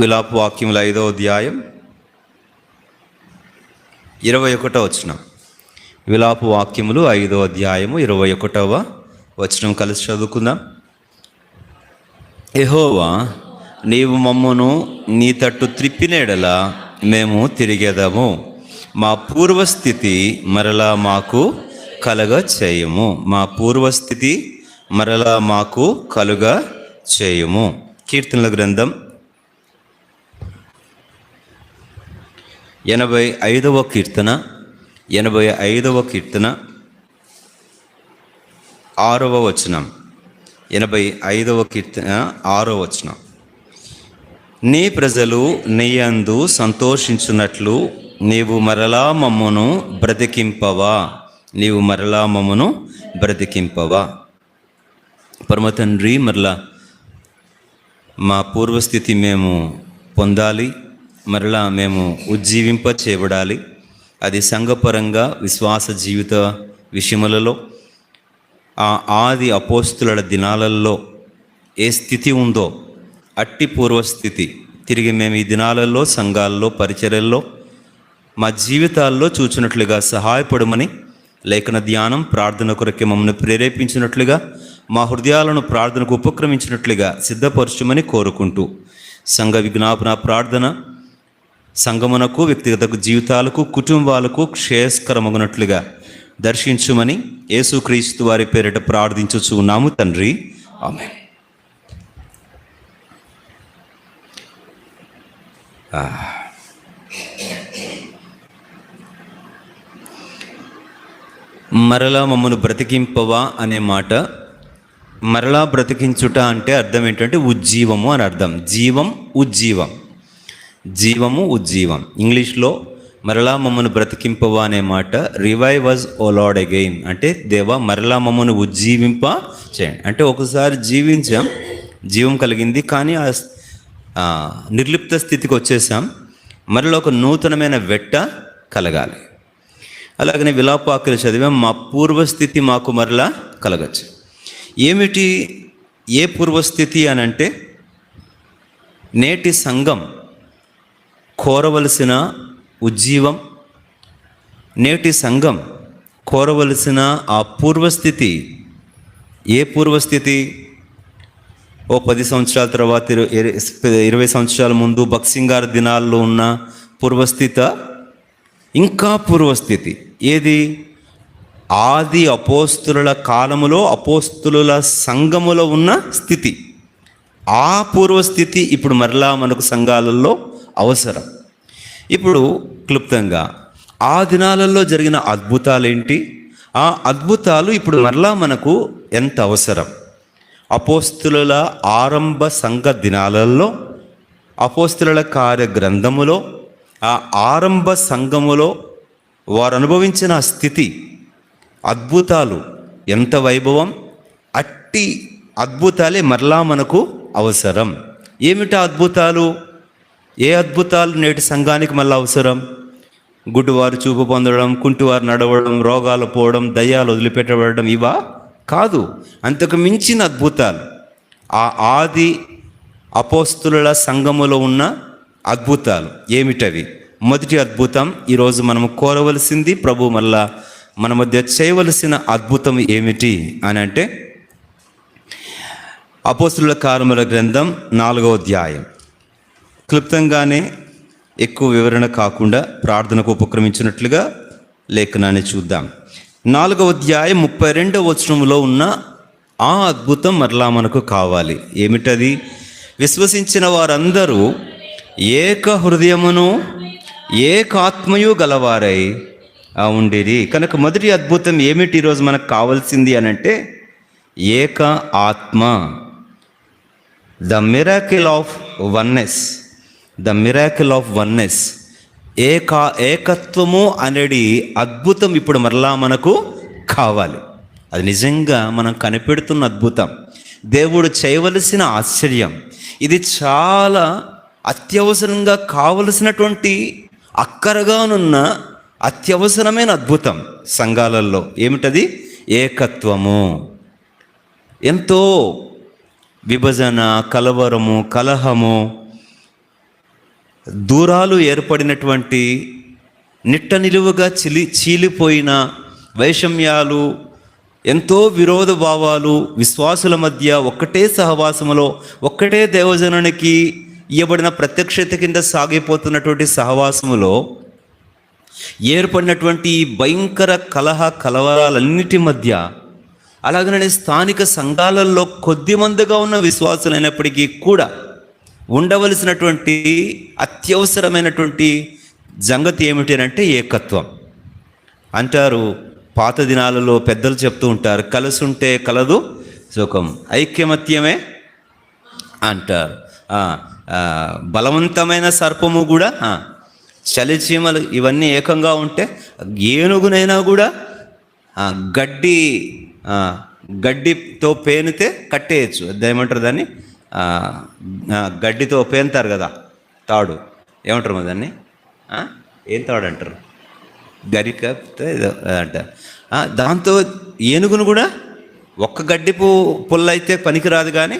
విలాప వాక్యములు 5వ అధ్యాయం 21వ వచనం. విలాప వాక్యములు 5వ అధ్యాయము 21వ వచనం కలిసి చదువుకుందాం. యెహోవా, నీవు మమ్మను నీ తట్టు త్రిప్పిన ఎడల మేము తిరిగేదము. మా పూర్వస్థితి మరలా మాకు కలుగ చేయము. మా పూర్వస్థితి మరలా మాకు కలుగ చేయము. కీర్తనల గ్రంథం 85వ కీర్తన 85వ కీర్తన 6వ వచనం. 85వ కీర్తన 6వ వచనం. నీ ప్రజలు నీ యందు సంతోషించున్నట్లు నీవు మరలా మమ్మను బ్రతికింపవా. నీవు మరలా మమ్మను బ్రతికింపవా. పరమ తండ్రి, మరలా మా పూర్వస్థితి మేము పొందాలి, మరలా మేము ఉజ్జీవింప చేయబడాలి. అది సంఘపరంగా విశ్వాస జీవిత విషయములలో ఆ ఆది అపోస్తుల దినాలలో ఏ స్థితి ఉందో అట్టి పూర్వస్థితి తిరిగి మేము ఈ దినాలలో సంఘాల్లో పరిచర్యల్లో మా జీవితాల్లో చూచినట్లుగా సహాయపడమని లేఖన ధ్యానం ప్రార్థన కొరకే మమ్మల్ని ప్రేరేపించినట్లుగా మా హృదయాలను ప్రార్థనకు ఉపక్రమించినట్లుగా సిద్ధపరచుమని కోరుకుంటూ సంఘ విజ్ఞాపన ప్రార్థన సంఘమునకు, వ్యక్తిగత జీవితాలకు, కుటుంబాలకు శ్రేయస్కరమగునట్లుగా దర్శించుమని యేసుక్రీస్తు వారి పేరిట ప్రార్థించుచున్నాము తండ్రి, ఆమేన్. మరలా మమ్మను బ్రతికింపవా అనే మాట, మరలా బ్రతికించుట అంటే అర్థం ఏంటంటే ఉజ్జీవము అని అర్థం. జీవం, ఉజ్జీవం, జీవము, ఉజ్జీవం. ఇంగ్లీష్లో మరలా మమ్మను బ్రతికింపవా అనే మాట రివైవ్ అస్ ఓ లార్డ్ అగైన్ అంటే దేవా మరలా మమ్మను ఉజ్జీవింప చేయండి. అంటే ఒకసారి జీవించాం, జీవం కలిగింది, కానీ ఆ నిర్లిప్త స్థితికి వచ్చేసాం. మరలా ఒక నూతనమైన వెట్ట కలగాలి. అలాగనే విలాపాకులు చదివాం, మా పూర్వస్థితి మాకు మరలా కలగచ్చు. ఏమిటి ఏ పూర్వస్థితి అని అంటే నేటి సంఘం కోరవలసిన ఉజ్జీవం, నేటి సంఘం కోరవలసిన ఆ పూర్వస్థితి. ఏ పూర్వస్థితి? ఓ 10 సంవత్సరాల తర్వాత 20 సంవత్సరాల ముందు బక్సింగార్ దినాల్లో ఉన్న పూర్వస్థితి, ఇంకా పూర్వస్థితి ఏది? ఆది అపోస్తుల కాలములో అపోస్తుల సంఘములో ఉన్న స్థితి. ఆ పూర్వస్థితి ఇప్పుడు మరలా మనకు సంఘాలలో అవసరం. ఇప్పుడు క్లుప్తంగా ఆ దినాలలో జరిగిన అద్భుతాలు ఏంటి, ఆ అద్భుతాలు ఇప్పుడు మరలా మనకు ఎంత అవసరం? అపోస్తుల ఆరంభ సంఘ దినాలలో, అపోస్తుల కార్య గ్రంథములో, ఆ ఆరంభ సంఘములో వారు అనుభవించిన స్థితి, అద్భుతాలు ఎంత వైభవం, అట్టి అద్భుతాలే మరలా మనకు అవసరం. ఏమిటా అద్భుతాలు? ఏ అద్భుతాలు నేటి సంఘానికి మళ్ళీ అవసరం? గుడ్డివారు చూపు పొందడం, కుంటివారు నడవడం, రోగాలు పోవడం, దయ్యాలు వదిలిపెట్టబడడం, ఇవా కాదు, అంతకు మించిన అద్భుతాలు. ఆ ఆది అపోస్తుల సంఘములో ఉన్న అద్భుతాలు ఏమిటవి? మొదటి అద్భుతం ఈరోజు మనము కోరవలసింది, ప్రభు మళ్ళా మన మధ్య చేయవలసిన అద్భుతం ఏమిటి అని అంటే అపోస్తుల కార్యముల గ్రంథం 4వ అధ్యాయం. క్లుప్తంగానే, ఎక్కువ వివరణ కాకుండా ప్రార్థనకు ఉపక్రమించినట్లుగా లేఖనాన్ని చూద్దాం. 4వ అధ్యాయం 32వ వచనంలో ఉన్న ఆ అద్భుతం మరలా మనకు కావాలి. ఏమిటది? విశ్వసించిన వారందరూ ఏక హృదయమును ఏకాత్మయు గలవారై ఉండిరి. కనుక మొదటి అద్భుతం ఏమిటి ఈరోజు మనకు కావాల్సింది అని అంటే ఏక ఆత్మ. The miracle of oneness, the miracle of oneness. ఏకత్వము అనేది అద్భుతం ఇప్పుడు మరలా మనకు కావాలి. అది నిజంగా మనం కనిపెడుతున్న అద్భుతం, దేవుడు చేయవలసిన ఆశ్చర్యం. ఇది చాలా అత్యవసరంగా కావలసినటువంటి, అక్కరగానున్న అత్యవసరమైన అద్భుతం సంఘాలలో. ఏమిటది? ఏకత్వము. ఎంతో విభజన, కలవరము, కలహము, దూరాలు ఏర్పడినటువంటి నిట్ట నిలువుగా చీలిపోయిన వైషమ్యాలు, ఎంతో విరోధ భావాలు విశ్వాసుల మధ్య ఒక్కటే సహవాసములో, ఒక్కటే దేవజనానికి ఇవ్వబడిన ప్రత్యక్షత కింద సాగిపోతున్నటువంటి సహవాసములో ఏర్పడినటువంటి భయంకర కలవరాలన్నిటి మధ్య, అలాగనే స్థానిక సంఘాలలో కొద్ది మందిగా ఉన్న విశ్వాసులైనప్పటికీ కూడా ఉండవలసినటువంటి అత్యవసరమైనటువంటి సంగతి ఏమిటి అంటే ఏకత్వం. అంటారు పాత దినాలలో పెద్దలు చెప్తూ ఉంటారు, కలిసి ఉంటే కలదు సుఖం, ఐక్యమత్యమే అంటారు. బలవంతమైన సర్పము కూడా, చలిచీమలు ఇవన్నీ ఏకంగా ఉంటే ఏనుగునైనా కూడా గడ్డితో పేనితే కట్టేయచ్చు. ఏమంటారు దాన్ని? గడ్డితో పేనుతారు కదా, తాడు ఏమంటారు మరి దాన్ని? ఏం తాడు అంటారు? గరికతో అంటారు. దాంతో ఏనుగును కూడా ఒక్క గడ్డి పుల్ల అయితే పనికిరాదు, కానీ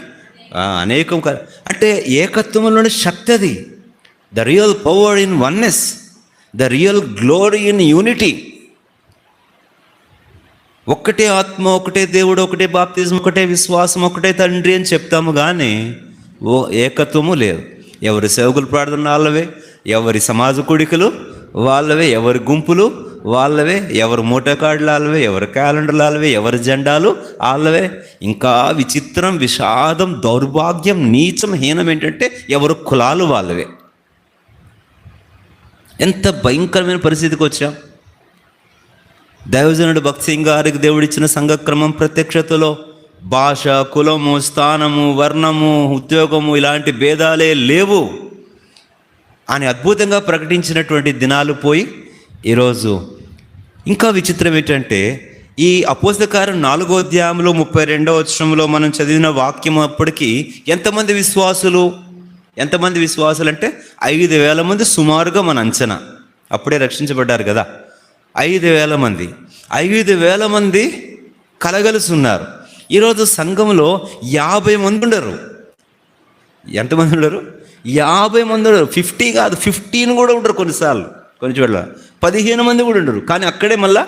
అనేకం అంటే ఏకత్వంలోని శక్తి అది. The real power in oneness, the real glory in unity. ఒక్కటే ఆత్మ, ఒకటే దేవుడు, ఒకటే బాప్తిజం, ఒకటే విశ్వాసం, ఒకటే తండ్రి అని చెప్తాము, కానీ ఏకత్వము లేదు. ఎవరి సేవకులు ప్రార్థన వాళ్ళవే, ఎవరి సమాజ కూడికలు వాళ్ళవే, ఎవరి గుంపులు వాళ్ళవే, ఎవరి మూట కార్డులు వాళ్ళవే, ఎవరి క్యాలెండర్లు వాళ్ళవే, ఎవరి జెండాలు వాళ్ళవే. ఇంకా విచిత్రం, విషాదం, దౌర్భాగ్యం, నీచం, హీనం ఏంటంటే ఎవరి కులాలు వాళ్ళవే. ఎంత భయంకరమైన పరిస్థితికి వచ్చాం. దైవజనుడు భక్తి సింగ్ గారికి దేవుడిచ్చిన సంఘక్రమం ప్రత్యక్షతలో భాష, కులము, స్థానము, వర్ణము, ఉద్యోగము ఇలాంటి భేదాలే లేవు అని అద్భుతంగా ప్రకటించినటువంటి దినాలు పోయి ఈరోజు ఇంకా విచిత్రం ఏంటంటే, ఈ అపోస్తల కార్యం 4వ అధ్యాయంలో 32వ వచనంలో మనం చదివిన వాక్యం అప్పటికి ఎంతమంది విశ్వాసులు అంటే 5,000 మంది సుమారుగా మన అంచనా. అప్పుడే రక్షించబడ్డారు కదా, 5,000 మంది. 5,000 మంది కలగలిసి ఉన్నారు. ఈరోజు సంఘంలో 50 మంది ఉండరు. ఎంతమంది ఉండరు? 50 మంది ఉండరు. 50 కాదు, 15 కూడా ఉండరు. కొన్నిసార్లు కొన్ని చోట్ల 15 మంది కూడా ఉండరు. కానీ అక్కడే మళ్ళా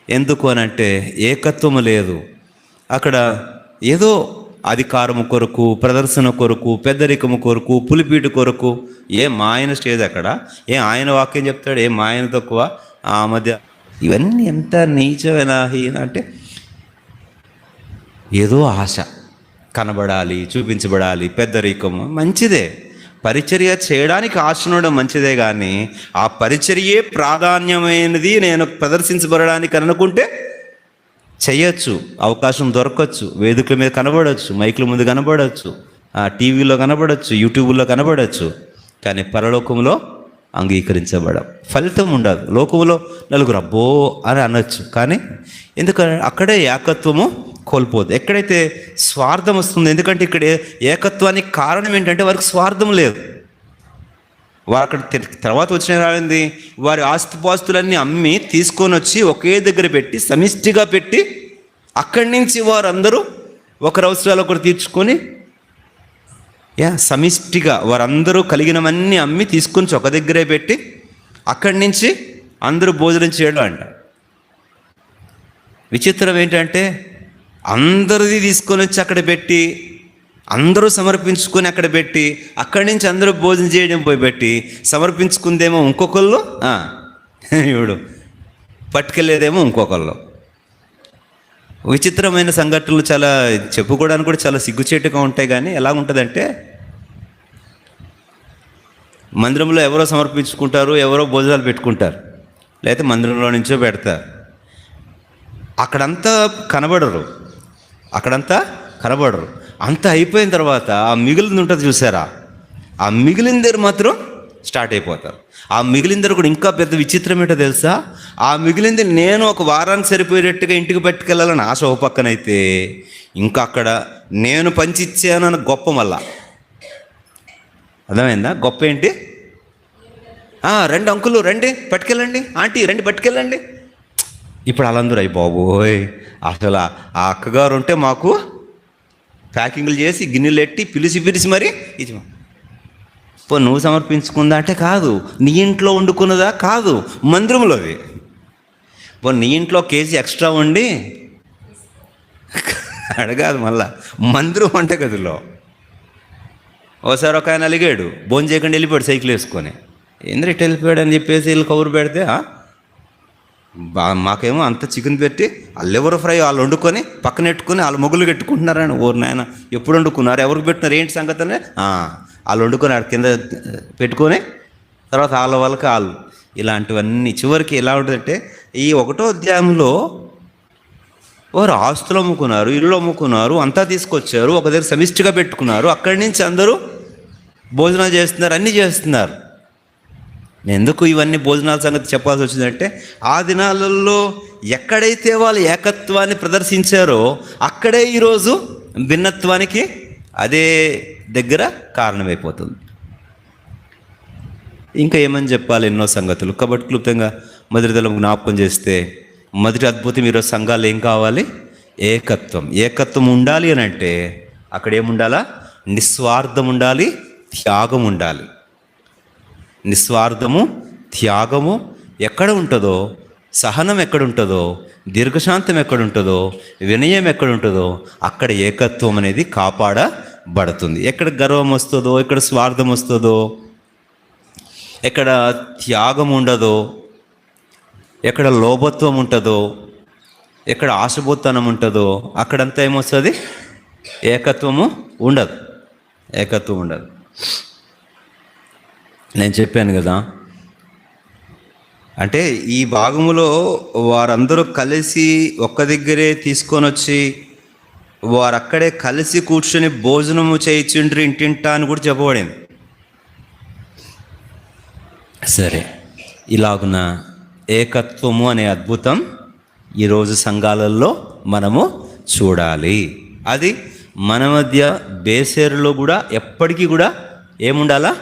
ఎందుకు అని అంటే ఏకత్వము లేదు. అక్కడ ఏదో అధికారము కొరకు, ప్రదర్శన కొరకు, పెద్దరికము కొరకు, పులిపీటు కొరకు. మా ఆయన స్టేజ్ అక్కడ, ఆయన వాక్యం చెప్తాడు, మా ఆయన తక్కువ ఆ మధ్య. ఇవన్నీ ఎంత నీచమైన అంటే ఏదో ఆశ, కనబడాలి, చూపించబడాలి, పెద్దరికము మంచిదే. పరిచర్య చేయడానికి ఆశ ఉండడం మంచిదే, కానీ ఆ పరిచర్యే ప్రాధాన్యమైనది నేను ప్రదర్శించబడడానికి అనుకుంటే చేయొచ్చు, అవకాశం దొరకచ్చు, వేదికల మీద కనబడవచ్చు, మైకుల ముందు కనబడవచ్చు, టీవీలో కనబడవచ్చు, యూట్యూబ్లో కనబడవచ్చు, కానీ పరలోకంలో అంగీకరించబడం, ఫలితం ఉండదు. లోకంలో నలుగురు అబ్బో అని అనొచ్చు, కానీ ఎందుకంటే అక్కడే ఏకత్వము కోల్పోదు. ఎక్కడైతే స్వార్థం వస్తుంది, ఎందుకంటే ఇక్కడ ఏకత్వానికి కారణం ఏంటంటే వారికి స్వార్థం లేదు. వారు అక్కడ తర్వాత వచ్చిన రాయింది, వారి ఆస్తిపాస్తులన్నీ అమ్మి తీసుకొని వచ్చి ఒకే దగ్గర పెట్టి సమిష్టిగా పెట్టి అక్కడి నుంచి వారందరూ ఒకరి అవసరాలు ఒకరు తీర్చుకొని సమిష్టిగా వారందరూ కలిగినవన్నీ అమ్మి తీసుకొని ఒక దగ్గరే పెట్టి అక్కడి నుంచి అందరూ భోజనం చేయడం అంట. విచిత్రం ఏంటంటే అందరిది తీసుకొని వచ్చి అక్కడ పెట్టి అందరూ సమర్పించుకొని అక్కడ పెట్టి అక్కడి నుంచి అందరూ భోజనం చేయడం పోయి పెట్టి సమర్పించుకుందేమో ఇంకొకళ్ళు, ఇవిడు పట్టుకెళ్ళేదేమో ఇంకొకళ్ళు. విచిత్రమైన సంఘటనలు చాలా చెప్పుకోవడానికి కూడా చాలా సిగ్గుచేటుగా ఉంటాయి. కానీ ఎలా ఉంటుందంటే, మందిరంలో ఎవరో సమర్పించుకుంటారు, ఎవరో భోజనాలు పెట్టుకుంటారు, లేకపోతే మందిరంలో నుంచో పెడతారు. అక్కడంతా కనబడరు. అంతా అయిపోయిన తర్వాత ఆ మిగిలింది ఉంటుంది చూసారా, ఆ మిగిలిన దగ్గర మాత్రం స్టార్ట్ అయిపోతారు. ఆ మిగిలిన దగ్గర కూడా ఇంకా పెద్ద విచిత్రం ఏంటో తెలుసా, ఆ మిగిలింది నేను ఒక వారానికి సరిపోయేటట్టుగా ఇంటికి పట్టుకెళ్ళాలని ఆశ ఒక పక్కనైతే, ఇంకా అక్కడ నేను పంచిచ్చానన్న గొప్ప. మళ్ళా అర్థమైందా గొప్ప ఏంటి? రండి అంకులు, రండి పట్టుకెళ్ళండి, ఆంటీ రండి పట్టుకెళ్ళండి. ఇప్పుడు వాళ్ళందరూ అయ్యి బాబోయ్, అసలు ఆ అక్కగారు ఉంటే మాకు ప్యాకింగ్లు చేసి గిన్నెలు ఎట్టి పిలిచి మరి ఇది నువ్వు సమర్పించుకుందా అంటే కాదు. నీ ఇంట్లో వండుకున్నదా? కాదు, మందిరంలోది. నీ ఇంట్లో కేజీ ఎక్స్ట్రా వండి అడగాదు, మళ్ళా మందిరం వంట గదిలో. ఓసారి ఒక ఆయన అలిగాడు, భోజనం చేయకుండా వెళ్ళిపోయాడు సైకిల్ వేసుకొని. ఏంద్ర ఇటు వెళ్ళిపోయాడు అని చెప్పేసి వీళ్ళు కబురు పెడితే, మాకేమో అంత చికెన్ పెట్టి ఆ లివర్ ఫ్రై వాళ్ళు వండుకొని పక్కన పెట్టుకుని వాళ్ళు మొగ్గులు పెట్టుకుంటున్నారని. ఓరు నాయన, ఎప్పుడు వండుకున్నారు, ఎవరికి పెట్టినారు, ఏంటి సంగతి అని వాళ్ళు వండుకొని ఆడ కింద పెట్టుకొని తర్వాత వాళ్ళకి వాళ్ళు ఇలాంటివన్నీ. చివరికి ఎలా ఉంటుందంటే, ఈ 1వ అధ్యాయంలో వారు ఆస్తులు అమ్ముకున్నారు, ఇల్లు అమ్ముకున్నారు, అంతా తీసుకొచ్చారు, ఒక దగ్గర సమిష్టిగా పెట్టుకున్నారు. అక్కడి నుంచి అందరూ భోజనాలు చేస్తున్నారు, అన్నీ చేస్తున్నారు. ఎందుకు ఇవన్నీ భోజనాల సంగతి చెప్పాల్సి వచ్చిందంటే, ఆ దినాలలో ఎక్కడైతే వాళ్ళు ఏకత్వాన్ని ప్రదర్శించారో అక్కడే ఈరోజు భిన్నత్వానికి అదే దగ్గర కారణమైపోతుంది. ఇంకా ఏమని చెప్పాలి, ఎన్నో సంగతులు. కాబట్టి క్లుప్తంగా మొదటిదలం జ్ఞాపకం చేస్తే, మొదటి అద్భుతం ఈరోజు సంఘాలు ఏం కావాలి? ఏకత్వం. ఏకత్వం ఉండాలి అని అంటే అక్కడ ఏముండాలా? నిస్వార్థం ఉండాలి, త్యాగం ఉండాలి. నిస్వార్థము, త్యాగము ఎక్కడ ఉంటుందో, సహనం ఎక్కడుంటుందో, దీర్ఘశాంతం ఎక్కడుంటుందో, వినయం ఎక్కడుంటుందో అక్కడ ఏకత్వం అనేది కాపాడబడుతుంది. ఎక్కడ గర్వం వస్తుందో, ఎక్కడ స్వార్థం వస్తుందో, ఎక్కడ త్యాగం ఉండదో, ఎక్కడ లోభత్వం ఉంటుందో, ఎక్కడ ఆశబోత్తనం ఉంటుందో అక్కడంతా ఏమొస్తుంది? ఏకత్వము ఉండదు. ఏకత్వం ఉండదు. నేను చెప్పాను కదా, అంటే ఈ భాగములో వారందరూ కలిసి ఒక్క దగ్గరే తీసుకొని వచ్చి వారు అక్కడే కలిసి కూర్చొని భోజనము చేయించుండ్రు ఇంటింటా అని కూడా చెప్పబడింది. సరే, ఇలాగున ఏకత్వము అనే అద్భుతం ఈరోజు సంఘాలలో మనము చూడాలి. అది మన మధ్య బేసేరులో కూడా ఎప్పటికీ కూడా ఏముండాలా?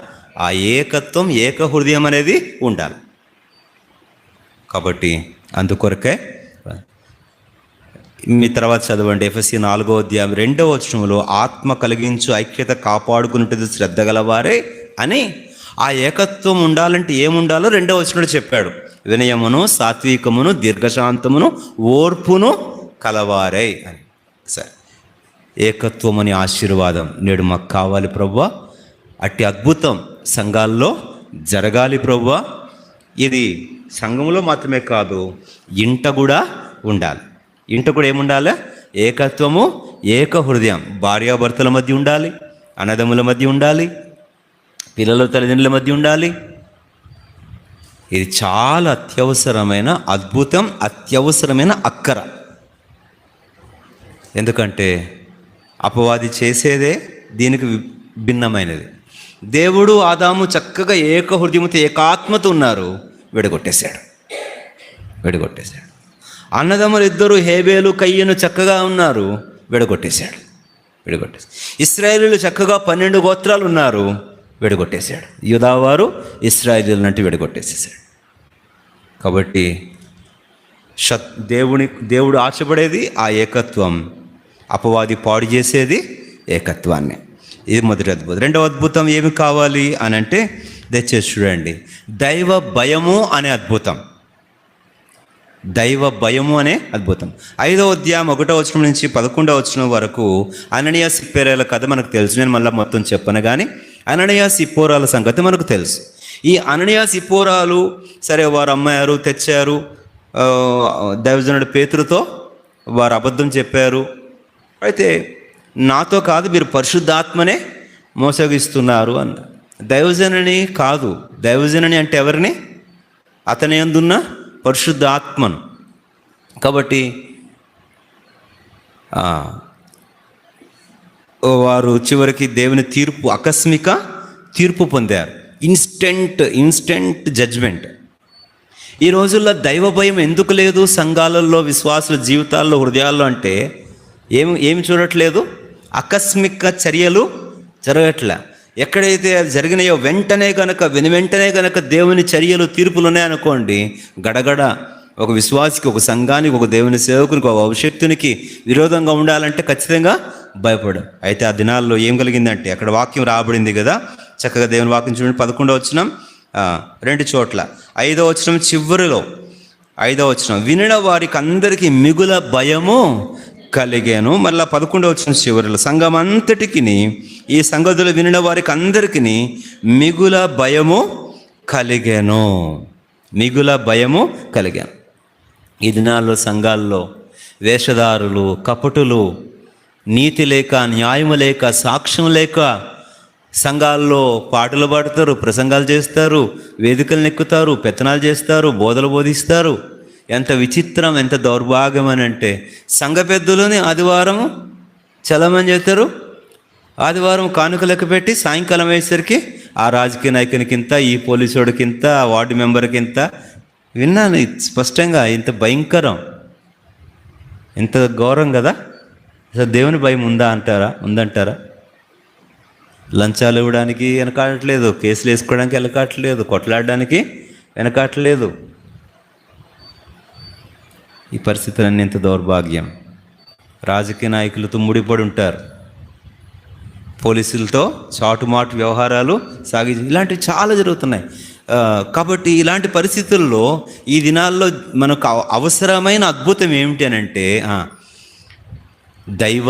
ఆ ఏకత్వం, ఏక హృదయం అనేది ఉండాలి. కాబట్టి అందుకొరకే మీ తర్వాత చదవండి, ఎఫెసీ 4వ అధ్యాయం 2వ వచనంలో ఆత్మ కలిగించు ఐక్యత కాపాడుకున్నట్టు శ్రద్ధ గలవారే అని. ఆ ఏకత్వం ఉండాలంటే ఏముండాలో 2వ వచనంలో చెప్పాడు. వినయమును, సాత్వికమును, దీర్ఘశాంతమును, ఓర్పును కలవారై అని. సరే, ఏకత్వం అనే ఆశీర్వాదం నేడు మాకు కావాలి ప్రభువా. అట్టి అద్భుతం సంఘాల్లో జరగాలి ప్రభువా. ఇది సంఘంలో మాత్రమే కాదు, ఇంట కూడా ఉండాలి. ఇంట కూడా ఏముండాలి? ఏకత్వము, ఏక హృదయం. భార్యాభర్తల మధ్య ఉండాలి, అన్నదమ్ముల మధ్య ఉండాలి, పిల్లల తల్లిదండ్రుల మధ్య ఉండాలి. ఇది చాలా అత్యవసరమైన అద్భుతం, అత్యవసరమైన అక్కర. ఎందుకంటే అపవాది చేసేదే దీనికి భిన్నమైనది. దేవుడు ఆదాము చక్కగా ఏక హృదయముతో ఏకాత్మతో ఉన్నారు, విడగొట్టేశాడు. అన్నదమ్ములు ఇద్దరు హేబేలు కయ్యను చక్కగా ఉన్నారు, విడగొట్టేశాడు. ఇశ్రాయేలీలు చక్కగా 12 గోత్రాలు ఉన్నారు, విడగొట్టేశాడు. యూదావారు ఇశ్రాయేలీలంటే విడగొట్టేసేసాడు. కాబట్టి దేవుడు ఆశపడేది ఆ ఏకత్వం, అపవాది పాడు చేసేది ఏకత్వాన్ని. ఇది మొదటి అద్భుతం. 2వ అద్భుతం ఏమి కావాలి అని అంటే, దయచేసి చూడండి, దైవ భయము అనే అద్భుతం. దైవ భయము అనే అద్భుతం. 5వ అధ్యాయం 1వ వచనం నుంచి 11వ వచనం వరకు అననీయ సిప్పోరాల కథ మనకు తెలుసు. నేను మళ్ళీ మొత్తం చెప్పను, కానీ అననీయ సిప్పోరాల సంగతి మనకు తెలుసు. ఈ అననీయ సిప్పోరాలు సరే, వారు అమ్మారు, తెచ్చారు. దైవజనుడు పేతురుతో వారు అబద్ధం చెప్పారు. అయితే నాతో కాదు, మీరు పరిశుద్ధాత్మనే మోసగిస్తున్నారు అన్నారు. దైవజనుని కాదు. దైవజనుని అంటే ఎవరిని? అతని యందున్న పరిశుద్ధ ఆత్మను. కాబట్టి వారు చివరికి దేవుని తీర్పు, ఆకస్మిక తీర్పు పొందారు. Instant judgement. ఈ రోజుల్లో దైవ భయం ఎందుకు లేదు సంఘాలలో, విశ్వాసుల జీవితాల్లో, హృదయాల్లో అంటే ఏమి చూడట్లేదు? ఆకస్మిక చర్యలు జరగట్లే. ఎక్కడైతే అది జరిగినాయో వెంటనే కనుక దేవుని చర్యలు, తీర్పులు ఉన్నాయనుకోండి, గడగడ ఒక విశ్వాసికి, ఒక సంఘానికి, ఒక దేవుని సేవకునికి, ఒక భవిష్యత్తునికి విరోధంగా ఉండాలంటే ఖచ్చితంగా భయపడు. అయితే ఆ దినాల్లో ఏం కలిగిందంటే, అక్కడ వాక్యం రాబడింది కదా, చక్కగా దేవుని వాక్యం చూడండి. 11వ వచనం 2 చోట్ల, 5వ వచనం చివరిలో 5వ వచనం, వినిన వారికి అందరికీ మిగుల భయము కలిగాను. మళ్ళీ 11వ వచనం చివరిలో, సంఘం అంతటికి ఈ సంగతులు వినిన వారికి అందరికీ మిగుల భయము కలిగాను. మిగుల భయము కలిగాను. ఈ దినాల్లో సంఘాల్లో వేషధారులు, కపటులు, నీతి లేక, న్యాయము లేక, సాక్ష్యం లేక సంఘాల్లో పాటలు పాడతారు, ప్రసంగాలు చేస్తారు, వేదికలను ఎక్కుతారు, పెత్తనాలు చేస్తారు, బోధలు బోధిస్తారు. ఎంత విచిత్రం, ఎంత దౌర్భాగ్యం అని అంటే, సంఘ పెద్దలని ఆదివారం చలమని చెప్తారు, ఆదివారం కానుక లెక్క పెట్టి సాయంకాలం అయ్యేసరికి ఆ రాజకీయ నాయకునికింత, ఈ పోలీసుడికింత, ఆ వార్డు మెంబర్కింత. విన్నాను స్పష్టంగా. ఇంత భయంకరం, ఇంత ఘోరం కదా. అసలు దేవుని భయం ఉందంటారా? లంచాలు ఇవ్వడానికి వెనకాడట్లేదు, కేసులు వేసుకోవడానికి వెనకాడట్లేదు, కొట్లాడడానికి వెనకాడట్లేదు. ఈ పరిస్థితులన్నీ ఎంత దౌర్భాగ్యం. రాజకీయ నాయకులతో ముడిపడి ఉంటారు, పోలీసులతో చాటుమాటు వ్యవహారాలు ఇలాంటివి చాలా జరుగుతున్నాయి. కాబట్టి ఇలాంటి పరిస్థితుల్లో ఈ దినాల్లో మనకు అవసరమైన అద్భుతం ఏమిటి అని అంటే, దైవ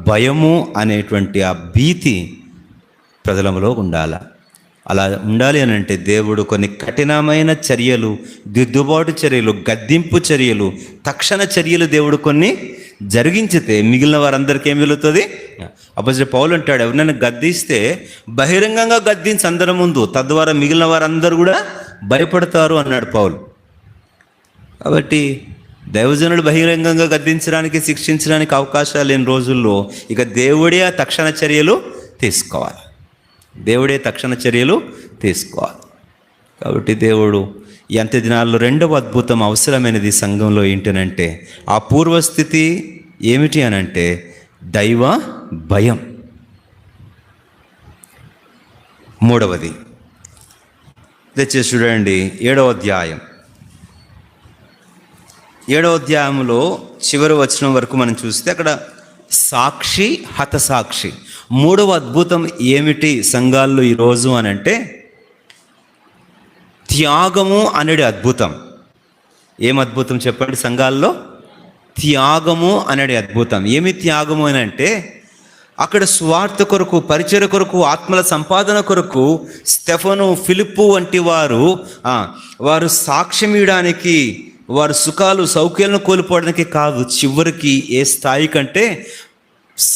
భయము అనేటువంటి ఆ భీతి ప్రజలలో ఉండాలి. అలా ఉండాలి అని అంటే దేవుడు కొన్ని కఠినమైన చర్యలు, దిద్దుబాటు చర్యలు, గద్దింపు చర్యలు, తక్షణ చర్యలు దేవుడు కొన్ని జరిగించితే మిగిలిన వారందరికీ ఏం వెలుగుతుంది? అపోస్తలుడు పౌలు అంటాడు, ఎవరినైనా గద్దిస్తే బహిరంగంగా గద్దించి అందరి ముందు, తద్వారా మిగిలిన వారందరూ కూడా భయపడతారు అన్నాడు పౌలు. కాబట్టి దైవజనుడు బహిరంగంగా గద్దించడానికి, శిక్షించడానికి అవకాశాలు లేని రోజుల్లో ఇక దేవుడే తక్షణ చర్యలు తీసుకోవాలి. కాబట్టి దేవుడు ఈ అంత్య దినాల్లో 2వ అద్భుతం అవసరమైనది సంఘంలో ఏంటనంటే, ఆ పూర్వస్థితి ఏమిటి అనంటే దైవ భయం. 3వది తెచ్చేసి చూడండి, 7వ అధ్యాయం. 7వ అధ్యాయంలో చివరి వచనం వరకు మనం చూస్తే అక్కడ సాక్షి, హతసాక్షి. 3వ అద్భుతం ఏమిటి సంఘాల్లో ఈరోజు అని అంటే త్యాగము అనేది అద్భుతం. ఏం అద్భుతం చెప్పండి సంఘాల్లో? త్యాగము అనేది అద్భుతం. ఏమి త్యాగము అని అంటే, అక్కడ స్వార్థ కొరకు, పరిచయ కొరకు, ఆత్మల సంపాదన కొరకు స్టెఫను, ఫిలిప్పు వంటి వారు సాక్ష్యం ఇవ్వడానికి, వారు సుఖాలు సౌఖ్యాలను కోల్పోవడానికి కాదు, చివరికి ఏ స్థాయి కంటే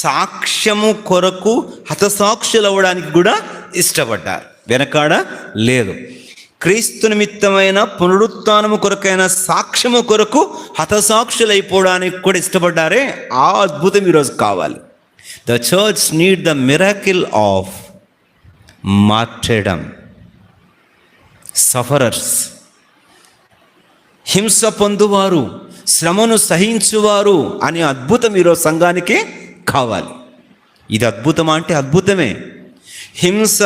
సాక్ష్యము కొరకు హతసాక్షులు అవ్వడానికి కూడా ఇష్టపడ్డారు, వెనకాడ లేదు. క్రీస్తు నిమిత్తమైన పునరుత్థానము కొరకైన సాక్ష్యము కొరకు హతసాక్షులైపోవడానికి కూడా ఇష్టపడ్డారే. ఆ అద్భుతం ఈరోజు కావాలి. The church need the miracle of మార్టర్డమ్. Sufferers, హింస పొందువారు, శ్రమను సహించువారు అనే అద్భుతం ఈరోజు సంఘానికి కావాలి. ఇది అద్భుతమా అంటే అద్భుతమే. హింస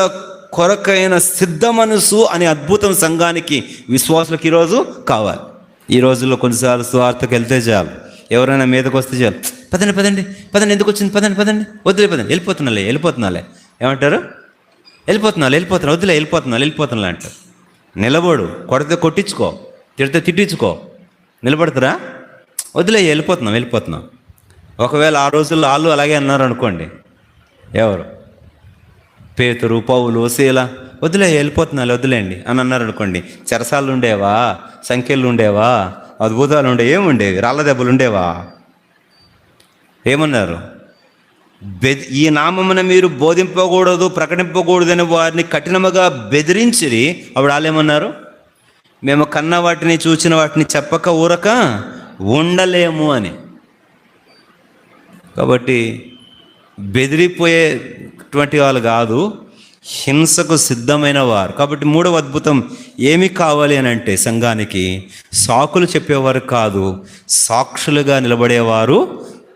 కొరకైన సిద్ధ మనసు అనే అద్భుతం సంఘానికి, విశ్వాసులకు ఈరోజు కావాలి. ఈ రోజుల్లో కొన్నిసార్లు స్వార్థకు వెళ్తే చాలు, ఎవరైనా మీదకి వస్తే చాలు, పదండి ఎందుకు వచ్చింది, పదండి వద్దులే, వెళ్ళిపోతున్నాలే ఏమంటారు? వద్దులే, వెళ్ళిపోతున్నా అంటారు. నిలబడు, కొడితే కొట్టించుకో, తిడితే తిట్టించుకో, నిలబడతారా? వద్దులే, వెళ్ళిపోతున్నాం. ఒకవేళ ఆ రోజుల్లో వాళ్ళు అలాగే అన్నారు అనుకోండి, ఎవరు? పేతురు, పౌలు, శీల, వదిలేండి అని అన్నారు అనుకోండి, చెరసాలు ఉండేవా, సంఖ్యలు ఉండేవా, అద్భుతాలు ఉండేవి, ఏముండేవి? రాళ్ళ దెబ్బలు ఉండేవా? ఏమన్నారు? ఈ నామమున మీరు బోధింపకూడదు, ప్రకటింపకూడదని వారిని కఠినముగా బెదిరించి, అప్పుడు వాళ్ళు ఏమన్నారు? మేము కన్న వాటిని, చూచిన వాటిని చెప్పక ఊరక ఉండలేము అని. కాబట్టి బెదిరిపోయేటువంటి వాళ్ళు కాదు, హింసకు సిద్ధమైన వారు. కాబట్టి 3వ అద్భుతం ఏమి కావాలి అని అంటే సంఘానికి సాకులు చెప్పేవారు కాదు, సాక్షులుగా నిలబడేవారు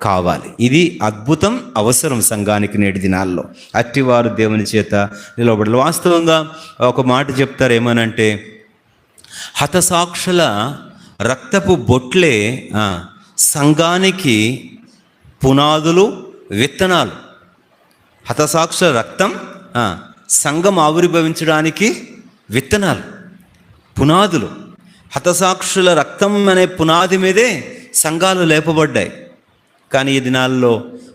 కావాలి. ఇది అద్భుతం అవసరం సంఘానికి నేటి దినాల్లో. అట్టివారు దేవుని చేత నిలబడాలి. వాస్తవంగా ఒక మాట చెప్తారు, ఏమనంటే హతసాక్షుల రక్తపు బొట్లే సంఘానికి పునాదులు, విత్తనాలు. హతసాక్షుల రక్తం సంఘం ఆవిర్భవించడానికి విత్తనాలు, పునాదులు. హతసాక్షుల రక్తం అనే పునాది మీదే సంఘాలు లేపబడ్డాయి. కానీ ఈ దినాల్లో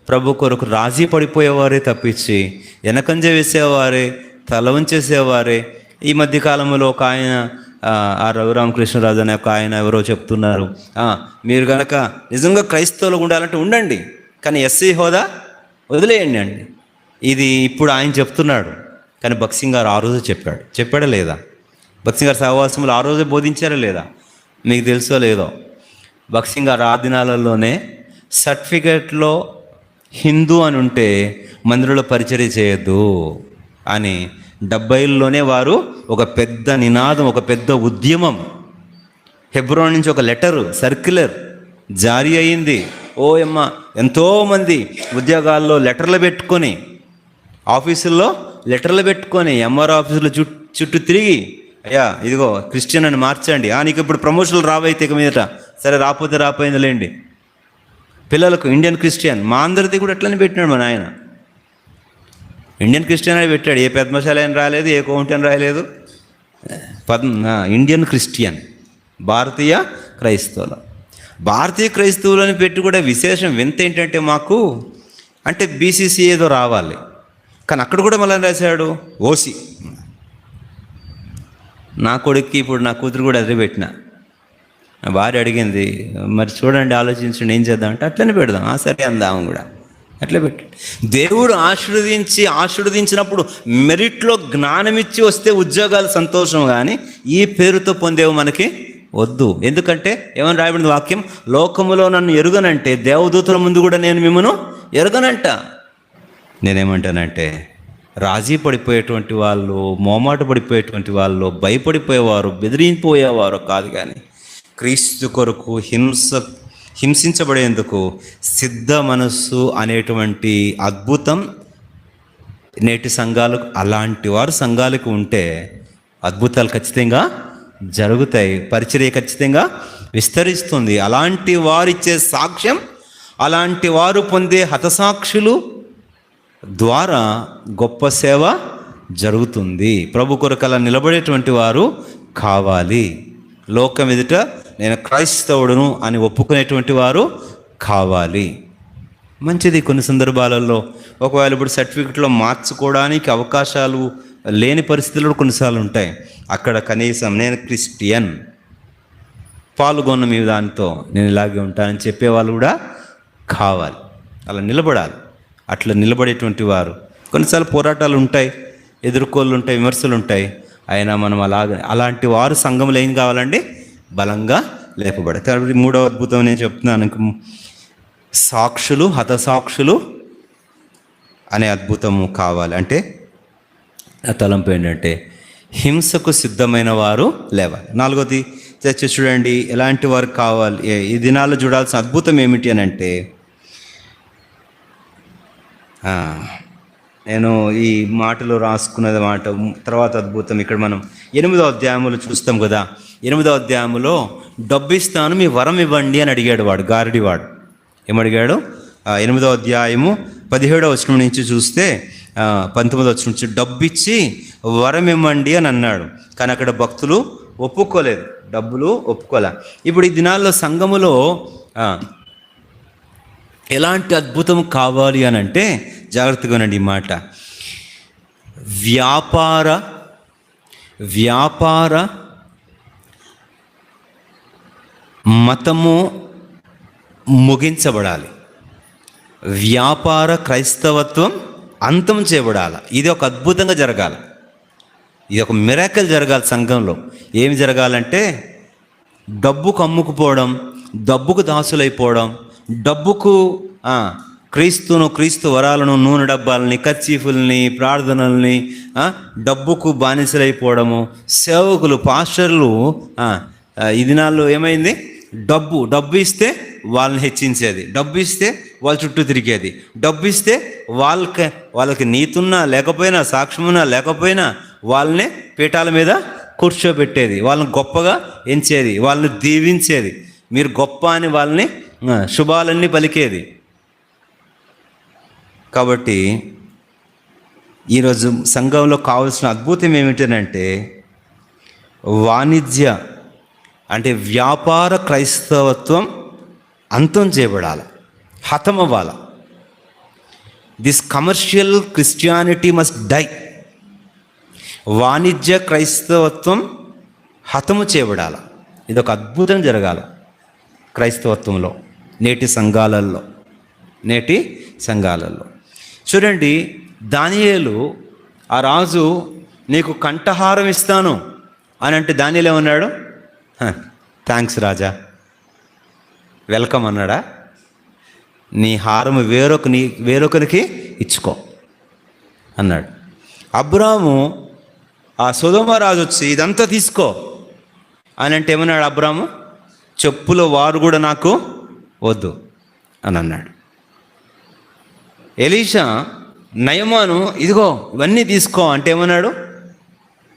ప్రభు కొరకు రాజీ పడిపోయేవారే తప్పించి వెనకంజ వేసేవారే, తల వంచేసేవారే. ఈ మధ్యకాలంలో ఒక ఆయన, ఆ రఘురామకృష్ణరాజు అనే ఒక ఆయన ఎవరో చెప్తున్నారు, మీరు కనుక నిజంగా క్రైస్తవులు ఉండాలంటే ఉండండి, కానీ ఎస్సీ హోదా వదిలేయండి అండి. ఇది ఇప్పుడు ఆయన చెప్తున్నాడు, కానీ భక్సింగ్ గారు ఆ రోజు చెప్పాడా లేదా? భక్సింగ్ గారు సహవాసములు ఆ రోజే బోధించారా లేదా? మీకు తెలుసో లేదో, భక్సింగ్ గారు ఆ దినాలలోనే సర్టిఫికేట్లో హిందూ అని ఉంటే మందిరంలో పరిచర్య చేయొద్దు అని 70లోనే వారు ఒక పెద్ద నినాదం, ఒక పెద్ద ఉద్యమం, హెబ్రోన్ నుంచి ఒక లెటరు, సర్క్యులర్ జారీ అయ్యింది. ఓయమ్మ, ఎంతోమంది ఉద్యోగాల్లో లెటర్లు పెట్టుకొని, ఆఫీసుల్లో లెటర్లు పెట్టుకొని, ఎంఆర్ ఆఫీసులో చుట్టూ తిరిగి, అయ్యా ఇదిగో క్రిస్టియన్ అని మార్చండి, నీకు ఇప్పుడు ప్రమోషన్లు రావైతే ఇక మీదట, సరే రాకపోతే రాపోయిందిలేండి. పిల్లలకు ఇండియన్ క్రిస్టియన్, మా అందరిది కూడా ఎట్లని పెట్టినాడు మా నాయన, ఇండియన్ క్రిస్టియన్ అని పెట్టాడు. ఏ పద్మశాలి అని రాలేదు, ఏ కౌంటీ అని రాయలేదు, ఇండియన్ క్రిస్టియన్, భారతీయ క్రైస్తవులు. భారతీయ క్రైస్తవులని పెట్టి కూడా విశేషం వింత ఏంటంటే, మాకు అంటే బీసీసీ ఏదో రావాలి, కానీ అక్కడ కూడా మళ్ళీ రాశాడు ఓసీ. నా కొడుక్కి ఇప్పుడు నా కూతురు కూడా అదే పెట్టిన. నా భార్య అడిగింది, మరి చూడండి ఆలోచించండి ఏం చేద్దామంటే, అట్లనే పెడదాం, సరే అందాము కూడా అట్లా పెట్టి. దేవుడు ఆశీర్వదించినప్పుడు మెరిట్లో జ్ఞానం ఇచ్చి వస్తే ఉద్యోగాలు సంతోషం, కానీ ఈ పేరుతో పొందేవు మనకి వద్దు. ఎందుకంటే ఏమని రాయబడింది వాక్యం, లోకములో నన్ను ఎరుగనంటే దేవదూతల ముందు కూడా నేను మిమ్మను ఎరగనంట. నేనేమంటానంటే, రాజీ పడిపోయేటువంటి వాళ్ళు, మోమాట పడిపోయేటువంటి వాళ్ళు, భయపడిపోయేవారు, బెదిరించిపోయేవారు కాదు, కానీ క్రీస్తు కొరకు హింసించబడేందుకు సిద్ధ మనస్సు అనేటువంటి అద్భుతం నేటి సంఘాలకు, అలాంటి వారు సంఘాలకు ఉంటే అద్భుతాలు ఖచ్చితంగా జరుగుతాయి, పరిచర్య ఖచ్చితంగా విస్తరిస్తుంది. అలాంటి వారు ఇచ్చే సాక్ష్యం, అలాంటి వారు పొందే హతసాక్షులు ద్వారా గొప్ప సేవ జరుగుతుంది. ప్రభు కొరకు అలా నిలబడేటువంటి వారు కావాలి. లోకం ఎదుట నేను క్రైస్తవుడును అని ఒప్పుకునేటువంటి వారు కావాలి. మంచిది. కొన్ని సందర్భాలలో ఒకవేళ ఇప్పుడు సర్టిఫికెట్లో మార్చుకోవడానికి అవకాశాలు లేని పరిస్థితులు కొన్నిసార్లు ఉంటాయి. అక్కడ కనీసం నేను క్రిస్టియన్, పాల్గొన్న మీ దానితో నేను ఇలాగే ఉంటానని చెప్పేవాళ్ళు కూడా కావాలి. అలా నిలబడాలి. అట్లా నిలబడేటువంటి వారు, కొన్నిసార్లు పోరాటాలు ఉంటాయి, ఎదుర్కోళ్ళు ఉంటాయి, విమర్శలు ఉంటాయి, అయినా మనం అలాంటి వారు సంఘంలో ఏం కావాలండి? బలంగా లేపబడాలి. కాబట్టి మూడవ అద్భుతం నేను చెప్తున్నాను, సాక్షులు, హతసాక్షులు అనే అద్భుతము కావాలి. అంటే ఆ తలంపు ఏంటంటే, హింసకు సిద్ధమైన వారు లేవాలి. నాలుగోది చూడండి, ఎలాంటి వారు కావాలి. ఈ దినాల్లో చూడాల్సిన అద్భుతం ఏమిటి అని అంటే, నేను ఈ మాటలో రాసుకున్నది మాట తర్వాత అద్భుతం. ఇక్కడ మనం 8వ అధ్యాయంలో చూస్తాం కదా. 8వ అధ్యాయంలో డబ్బు ఇస్తాను, మీ వరం ఇవ్వండి అని అడిగాడు వాడు, గారడివాడు. ఏమడిగాడు? 8వ అధ్యాయము 17వ వచనం నుంచి చూస్తే 19వ వచనం నుంచి డబ్బు ఇచ్చి వరం ఇవ్వండి అని అన్నాడు. కానీ అక్కడ భక్తులు ఒప్పుకోలేదు, డబ్బులు ఒప్పుకోలే. ఇప్పుడు ఈ దినాల్లో సంఘములో ఎలాంటి అద్భుతం కావాలి అని అంటే, జాగ్రత్తగా వినండి ఈ మాట. వ్యాపార మతము ముగించబడాలి, వ్యాపార క్రైస్తవత్వం అంతం చేయబడాలి. ఇది ఒక అద్భుతంగా జరగాలి, ఇది ఒక మిరాకిల్ జరగాలి సంఘంలో. ఏమి జరగాలంటే, డబ్బుకు అమ్ముకుపోవడం, డబ్బుకు దాసులైపోవడం, డబ్బుకు క్రీస్తు వరాలను, నూనె డబ్బాలని, కర్చీఫుల్ని, ప్రార్థనల్ని, డబ్బుకు బానిసలైపోవడము. సేవకులు, పాస్టర్లు ఈ దినాల్లో ఏమైంది? డబ్బు ఇస్తే వాళ్ళని హెచ్చించేది, డబ్బు ఇస్తే వాళ్ళ చుట్టూ తిరిగేది, డబ్బు ఇస్తే వాళ్ళకి నీతున్నా లేకపోయినా, సాక్ష్యమున్నా లేకపోయినా వాళ్ళని పీఠాల మీద కూర్చోబెట్టేది, వాళ్ళని గొప్పగా ఎంచేది, వాళ్ళని దీవించేది, మీరు గొప్ప అని వాళ్ళని శుభాలన్నీ పలికేది. కాబట్టి ఈరోజు సంఘంలో కావాల్సిన అద్భుతం ఏమిటంటే వాణిజ్య అంటే వ్యాపార క్రైస్తవత్వం అంతం చేయబడాలి, హతమవ్వాల. This commercial Christianity must die. వాణిజ్య క్రైస్తవత్వం హతము చేయబడాలి. ఇదొక అద్భుతం జరగాల క్రైస్తవత్వంలో, నేటి సంఘాలలో. చూడండి, దానియేలు ఆ రాజు నీకు కంఠహారం ఇస్తాను అని అంటే దానియేలు ఏమన్నాడు? థ్యాంక్స్ రాజా, వెల్కమ్ అన్నాడా? నీ హారము వేరొకరికి ఇచ్చుకో అన్నాడు. అబ్రాము ఆ సొదొమ రాజు వచ్చి ఇదంతా తీసుకో అని అంటే ఏమన్నాడు అబ్రాము? చెప్పుల వారు కూడా నాకు వద్దు అని అన్నాడు. ఎలీషా నయమాను ఇదిగో ఇవన్నీ తీసుకో అంటే ఏమన్నాడు?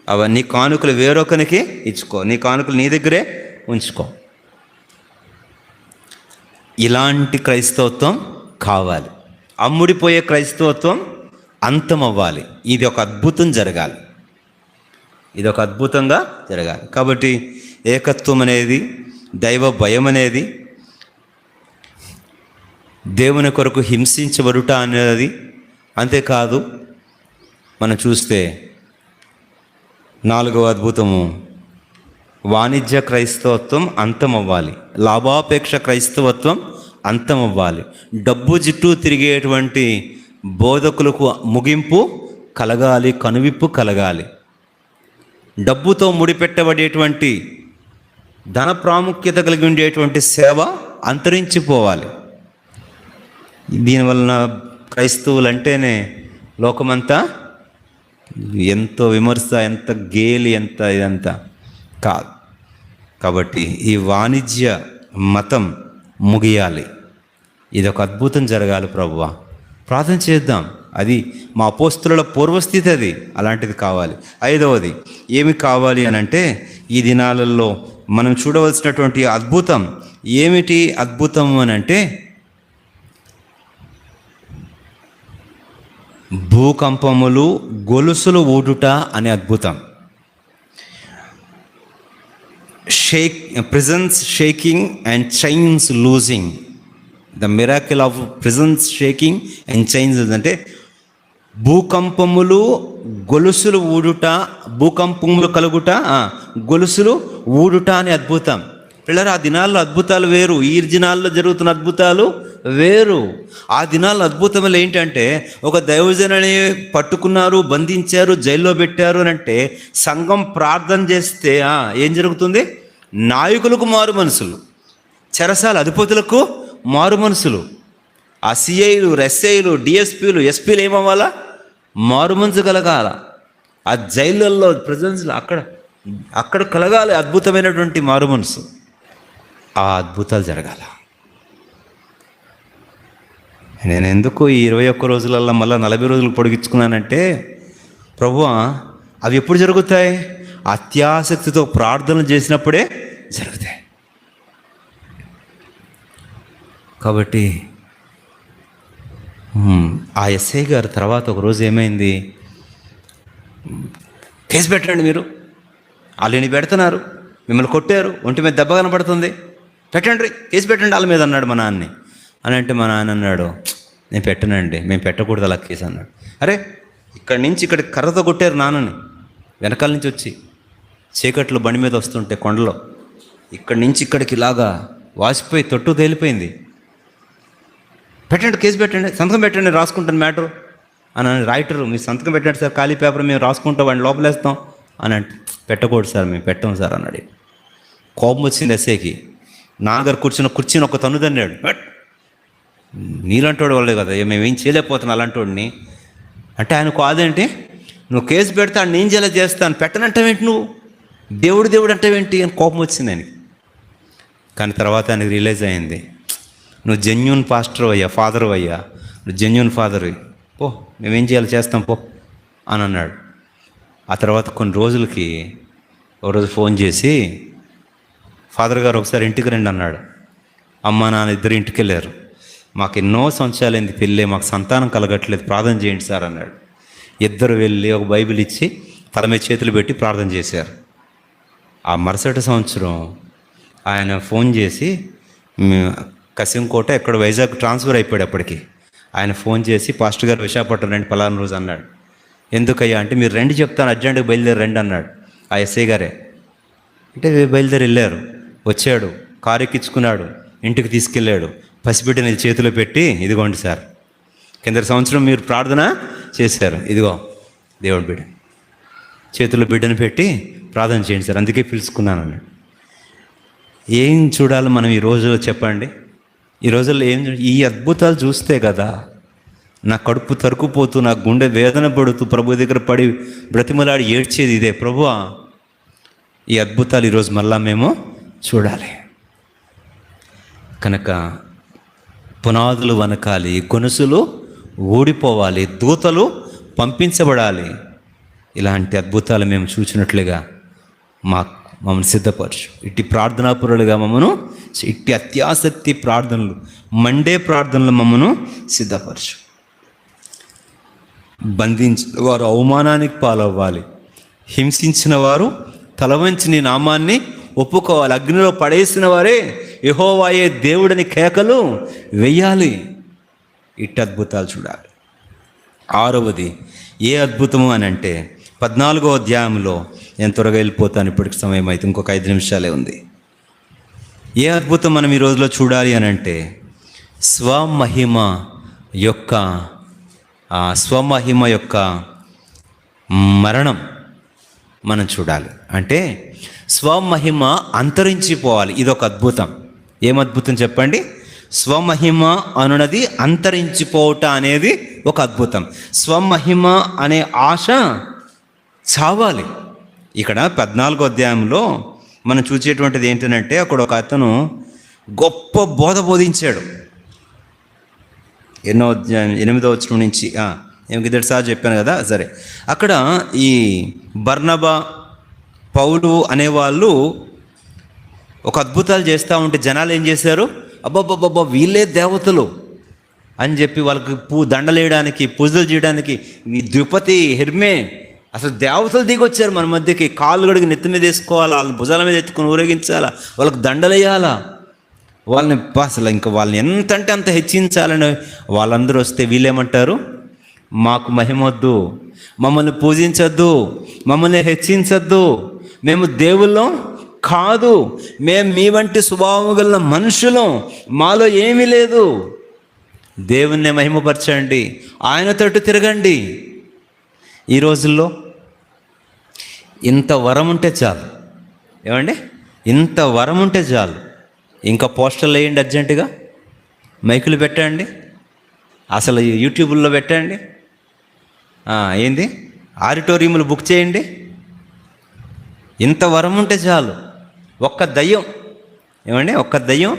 అవన్నీ కానుకలు వేరొకరికి ఇచ్చుకో, నీ కానుకలు నీ దగ్గరే ఉంచుకో. ఇలాంటి క్రైస్తవత్వం కావాలి. అమ్ముడిపోయే క్రైస్తవత్వం అంతం అవ్వాలి. ఇది ఒక అద్భుతం జరగాలి, ఇది ఒక అద్భుతంగా జరగాలి. కాబట్టి ఏకత్వం అనేది, దైవ భయం అనేది, దేవుని కొరకు హింసించబడుట అనేది. అంతేకాదు, మనం చూస్తే 4వ అద్భుతము వాణిజ్య క్రైస్తవత్వం అంతం అవ్వాలి, లాభాపేక్ష క్రైస్తవత్వం అంతం అవ్వాలి. డబ్బు చుట్టూ తిరిగేటువంటి బోధకులకు ముగింపు కలగాలి, కనువిప్పు కలగాలి. డబ్బుతో ముడిపెట్టబడేటువంటి ధన ప్రాముఖ్యత కలిగి ఉండేటువంటి సేవ అంతరించిపోవాలి. దీనివలన క్రైస్తవులు అంటేనే లోకమంతా ఎంతో విమర్శ, ఎంత గేలి, ఎంత ఇదంతా కాదు. కాబట్టి ఈ వాణిజ్య మతం ముగియాలి. ఇది ఒక అద్భుతం జరగాలి. ప్రభువా, ప్రార్థన చేద్దాం. అది మా అపోస్తలుల పూర్వస్థితి, అది అలాంటిది కావాలి. 5వది ఏమి కావాలి అని అంటే, ఈ దినాలలో మనం చూడవలసినటువంటి అద్భుతం ఏమిటి? అద్భుతం అని అంటే భూకంపములు, గొలుసులు ఊడుట అనే అద్భుతం. prisons shaking and chains losing. The miracle of prisons shaking and chains అంటే భూకంపములు, గొలుసులు ఊడుట, భూకంపములు కలుగుట, గొలుసులు ఊడుట అనే అద్భుతం. పిల్లలు, ఆ దినాల్లో అద్భుతాలు వేరు, ఈ దినాల్లో జరుగుతున్న అద్భుతాలు వేరు. ఆ దినాల్లో అద్భుతములు ఏంటంటే, ఒక దైవజనుని పట్టుకున్నారు, బంధించారు, జైల్లో పెట్టారు అని అంటే సంఘం ప్రార్థన చేస్తే ఏం జరుగుతుంది? నాయకులకు మారు మనసులు, చెరసాల అధిపతులకు మారు మనసులు, ఆ సిఐలు, ఎస్ఐలు, డిఎస్పీలు, ఎస్పీలు ఏమవ్వాలా? మారు మనసు కలగాల. ఆ జైళ్ళల్లో, ప్రిజన్స్లో అక్కడ కలగాలి అద్భుతమైనటువంటి మారు మనసు. ఆ అద్భుతాలు జరగాల. నేను ఎందుకు ఈ 21 రోజులల్లో మళ్ళీ 40 రోజులు పొడిగించుకున్నానంటే, ప్రభువా అవి ఎప్పుడు జరుగుతాయి? అత్యాసక్తితో ప్రార్థన చేసినప్పుడే జరుగుతాయి. కాబట్టి ఆ ఎస్ఐ గారు తర్వాత ఒకరోజు ఏమైంది? కేసు పెట్టండి, మీరు వాళ్ళని పెడుతున్నారు, మిమ్మల్ని కొట్టారు, ఒంటి మీద దెబ్బ కనపడుతుంది, పెట్టండి, కేసు పెట్టండి వాళ్ళ మీద అన్నాడు మా నాన్నని. అని అంటే మా నాన్న అన్నాడు, నేను పెట్టనండి, మేము పెట్టకూడదు అలా కేసు అన్నాడు. అరే, ఇక్కడి నుంచి ఇక్కడ కర్రతో కొట్టారు నాన్నని, వెనకాల నుంచి వచ్చి చీకట్లో బండి మీద వస్తుంటే కొండలో, ఇక్కడి నుంచి ఇక్కడికి ఇలాగా వాసిపోయి తొట్టు తేలిపోయింది. పెట్టండి, కేసు పెట్టండి, సంతకం పెట్టండి, రాసుకుంటాను మ్యాటరు అని. రైటరు, మీరు సంతకం పెట్టండి సార్, ఖాళీ పేపర్ మేము రాసుకుంటాం, వాడిని లోపలేస్తాం అని అంటే, పెట్టకూడదు సార్, మేము పెట్టాం సార్ అన్నాడు. కోపం వచ్చింది ఎస్ఐకి. నాన్నగారు కూర్చున్న కుర్చీని ఒక తన్నుదన్నాడు. నీలంటోడు వాళ్ళే కదా, మేమేం చేయలేకపోతున్నాం అలాంటోడిని అంటే. ఆయన కాదేంటి, నువ్వు కేసు పెడితే ఆయన నేను చేయాలి చేస్తాను, పెట్టనంటావేంటి, నువ్వు దేవుడు అంటావేంటి అని కోపం వచ్చింది ఆయనకి. కానీ తర్వాత ఆయనకి రియలైజ్ అయింది, నువ్వు జెన్యూన్ పాస్టర్ అయ్యా, ఫాదర్ అయ్యా, నువ్వు జెన్యూన్ ఫాదర్, పో మేమేం చేయాలి చేస్తాం పో అని అన్నాడు. ఆ తర్వాత కొన్ని రోజులకి ఒకరోజు ఫోన్ చేసి, ఫాదర్ గారు ఒకసారి ఇంటికి రండి అన్నాడు. అమ్మ నాన్న ఇద్దరు ఇంటికి వెళ్ళారు. మాకు ఎన్నో సంవత్సరాలైంది పెళ్ళి, మాకు సంతానం కలగట్లేదు, ప్రార్థన చేయండి సార్ అన్నాడు. ఇద్దరు వెళ్ళి ఒక బైబిల్ ఇచ్చి తల మీద చేతులు పెట్టి ప్రార్థన చేశారు. ఆ మరుసటి సంవత్సరం ఆయన ఫోన్ చేసి, కసింకోట ఎక్కడ వైజాగ్ ట్రాన్స్ఫర్ అయిపోయాడు అప్పటికి. ఆయన ఫోన్ చేసి, పాస్టర్ గారు విశాఖపట్నం రండి పలానా రోజు అన్నాడు. ఎందుకయ్యా అంటే, మీరు రండి చెప్తాను, అర్జెంటుగా బయలుదేరి రండి అన్నాడు ఆ ఎస్ఐ గారే. అంటే బయలుదేరి వెళ్ళారు. వచ్చాడు, కారు ఎక్కించుకున్నాడు, ఇంటికి తీసుకెళ్ళాడు. పసిబిడ్డని చేతిలో పెట్టి, ఇదిగోండి సార్, కిందటి సంవత్సరం మీరు ప్రార్థన చేశారు, ఇదిగో దేవుడి బిడ్డ చేతిలో బిడ్డను పెట్టి ప్రార్థన చేయండి సార్, అందుకే పిలుచుకున్నాను అన్నాడు. ఏం చూడాలి మనం ఈ రోజులో చెప్పండి? ఈ రోజుల్లో ఈ అద్భుతాలు చూస్తే కదా నా కడుపు తరుకుపోతూ, నా గుండె వేదన పడుతూ ప్రభు దగ్గర పడి బ్రతిమలాడి ఏడ్చేది ఇదే, ప్రభువా ఈ అద్భుతాలు ఈరోజు మళ్ళా మేము చూడాలి. కనుక పునాదులు వనకాలి, కొనుసులు ఊడిపోవాలి, దూతలు పంపించబడాలి. ఇలాంటి అద్భుతాలు మేము చూసినట్లుగా మమ్మల్ని సిద్ధపరచు. ఇట్టి ప్రార్థనాపరులుగా మమ్మను, ఇట్టి అత్యాసక్తి ప్రార్థనలు, మండే ప్రార్థనలు మమ్మను సిద్ధపరచు. బంధించిన వారు అవమానానికి పాలవ్వాలి, హింసించిన వారు తలవంచి నీ నామాన్ని ఒప్పుకోవాలి, అగ్నిలో పడేసిన వారే యెహోవాయే దేవుడని కేకలు వెయ్యాలి. ఇట్టి అద్భుతాలు చూడాలి. 6వది ఏ అద్భుతము అని అంటే 14వ అధ్యాయంలో, నేను త్వరగా వెళ్ళిపోతాను, ఇప్పటికి సమయం అయితే ఇంకొక 5 నిమిషాలే ఉంది. ఏ అద్భుతం మనం ఈ రోజులో చూడాలి అని అంటే స్వమహిమ యొక్క మరణం మనం చూడాలి. అంటే స్వమహిమ అంతరించిపోవాలి. ఇదొక అద్భుతం. ఏం అద్భుతం చెప్పండి? స్వమహిమ అనున్నది అంతరించిపోవట అనేది ఒక అద్భుతం. స్వమహిమ అనే ఆశ చావాలి. ఇక్కడ 14వ అధ్యాయంలో మనం చూసేటువంటిది ఏంటంటే, అక్కడ ఒక అతను గొప్ప బోధ బోధించాడు. 8వ వచనం నుంచి, నేను ఇద్దరిసారి చెప్పాను కదా, సరే. అక్కడ ఈ బర్నబా, పౌలు అనేవాళ్ళు ఒక అద్భుతాలు చేస్తూ ఉంటే జనాలు ఏం చేశారు? అబ్బబ్బబ్బబ్బా వీళ్ళే దేవతలు అని చెప్పి వాళ్ళకి దండలేయడానికి, పూజలు చేయడానికి ఈ ద్రుపతి, హెర్మే అసలు దేవతలు దిగొచ్చారు మన మధ్యకి. కాళ్ళు గడికి నెత్తి మీద వేసుకోవాలా, వాళ్ళని భుజాల మీద ఎత్తుకొని ఊరేగించాలా, వాళ్ళకి దండలేయాలా, వాళ్ళని అసలు ఇంకా వాళ్ళని ఎంత అంటే అంత హెచ్చించాలని వాళ్ళందరూ వస్తే వీళ్ళేమంటారు? మాకు మహిమొద్దు, మమ్మల్ని పూజించద్దు, మమ్మల్ని హెచ్చించద్దు, మేము దేవుళ్ళం కాదు, మేము మీ వంటి స్వభావం గల మనుషులం, మాలో ఏమీ లేదు, దేవుణ్ణి మహిమపరచండి, ఆయన తట్టు తిరగండి. ఈ రోజుల్లో ఇంత వరం ఉంటే చాలు. ఏమండి? ఇంత వరం ఉంటే చాలు. ఇంకా పోస్టర్లు వేయండి, అర్జెంటుగా మైకులు పెట్టండి, అసలు యూట్యూబ్లో పెట్టండి, ఏంది ఆడిటోరియంలు బుక్ చేయండి. ఇంత వరం ఉంటే చాలు. ఒక్క దయ్యం, ఏమండి, ఒక్క దయ్యం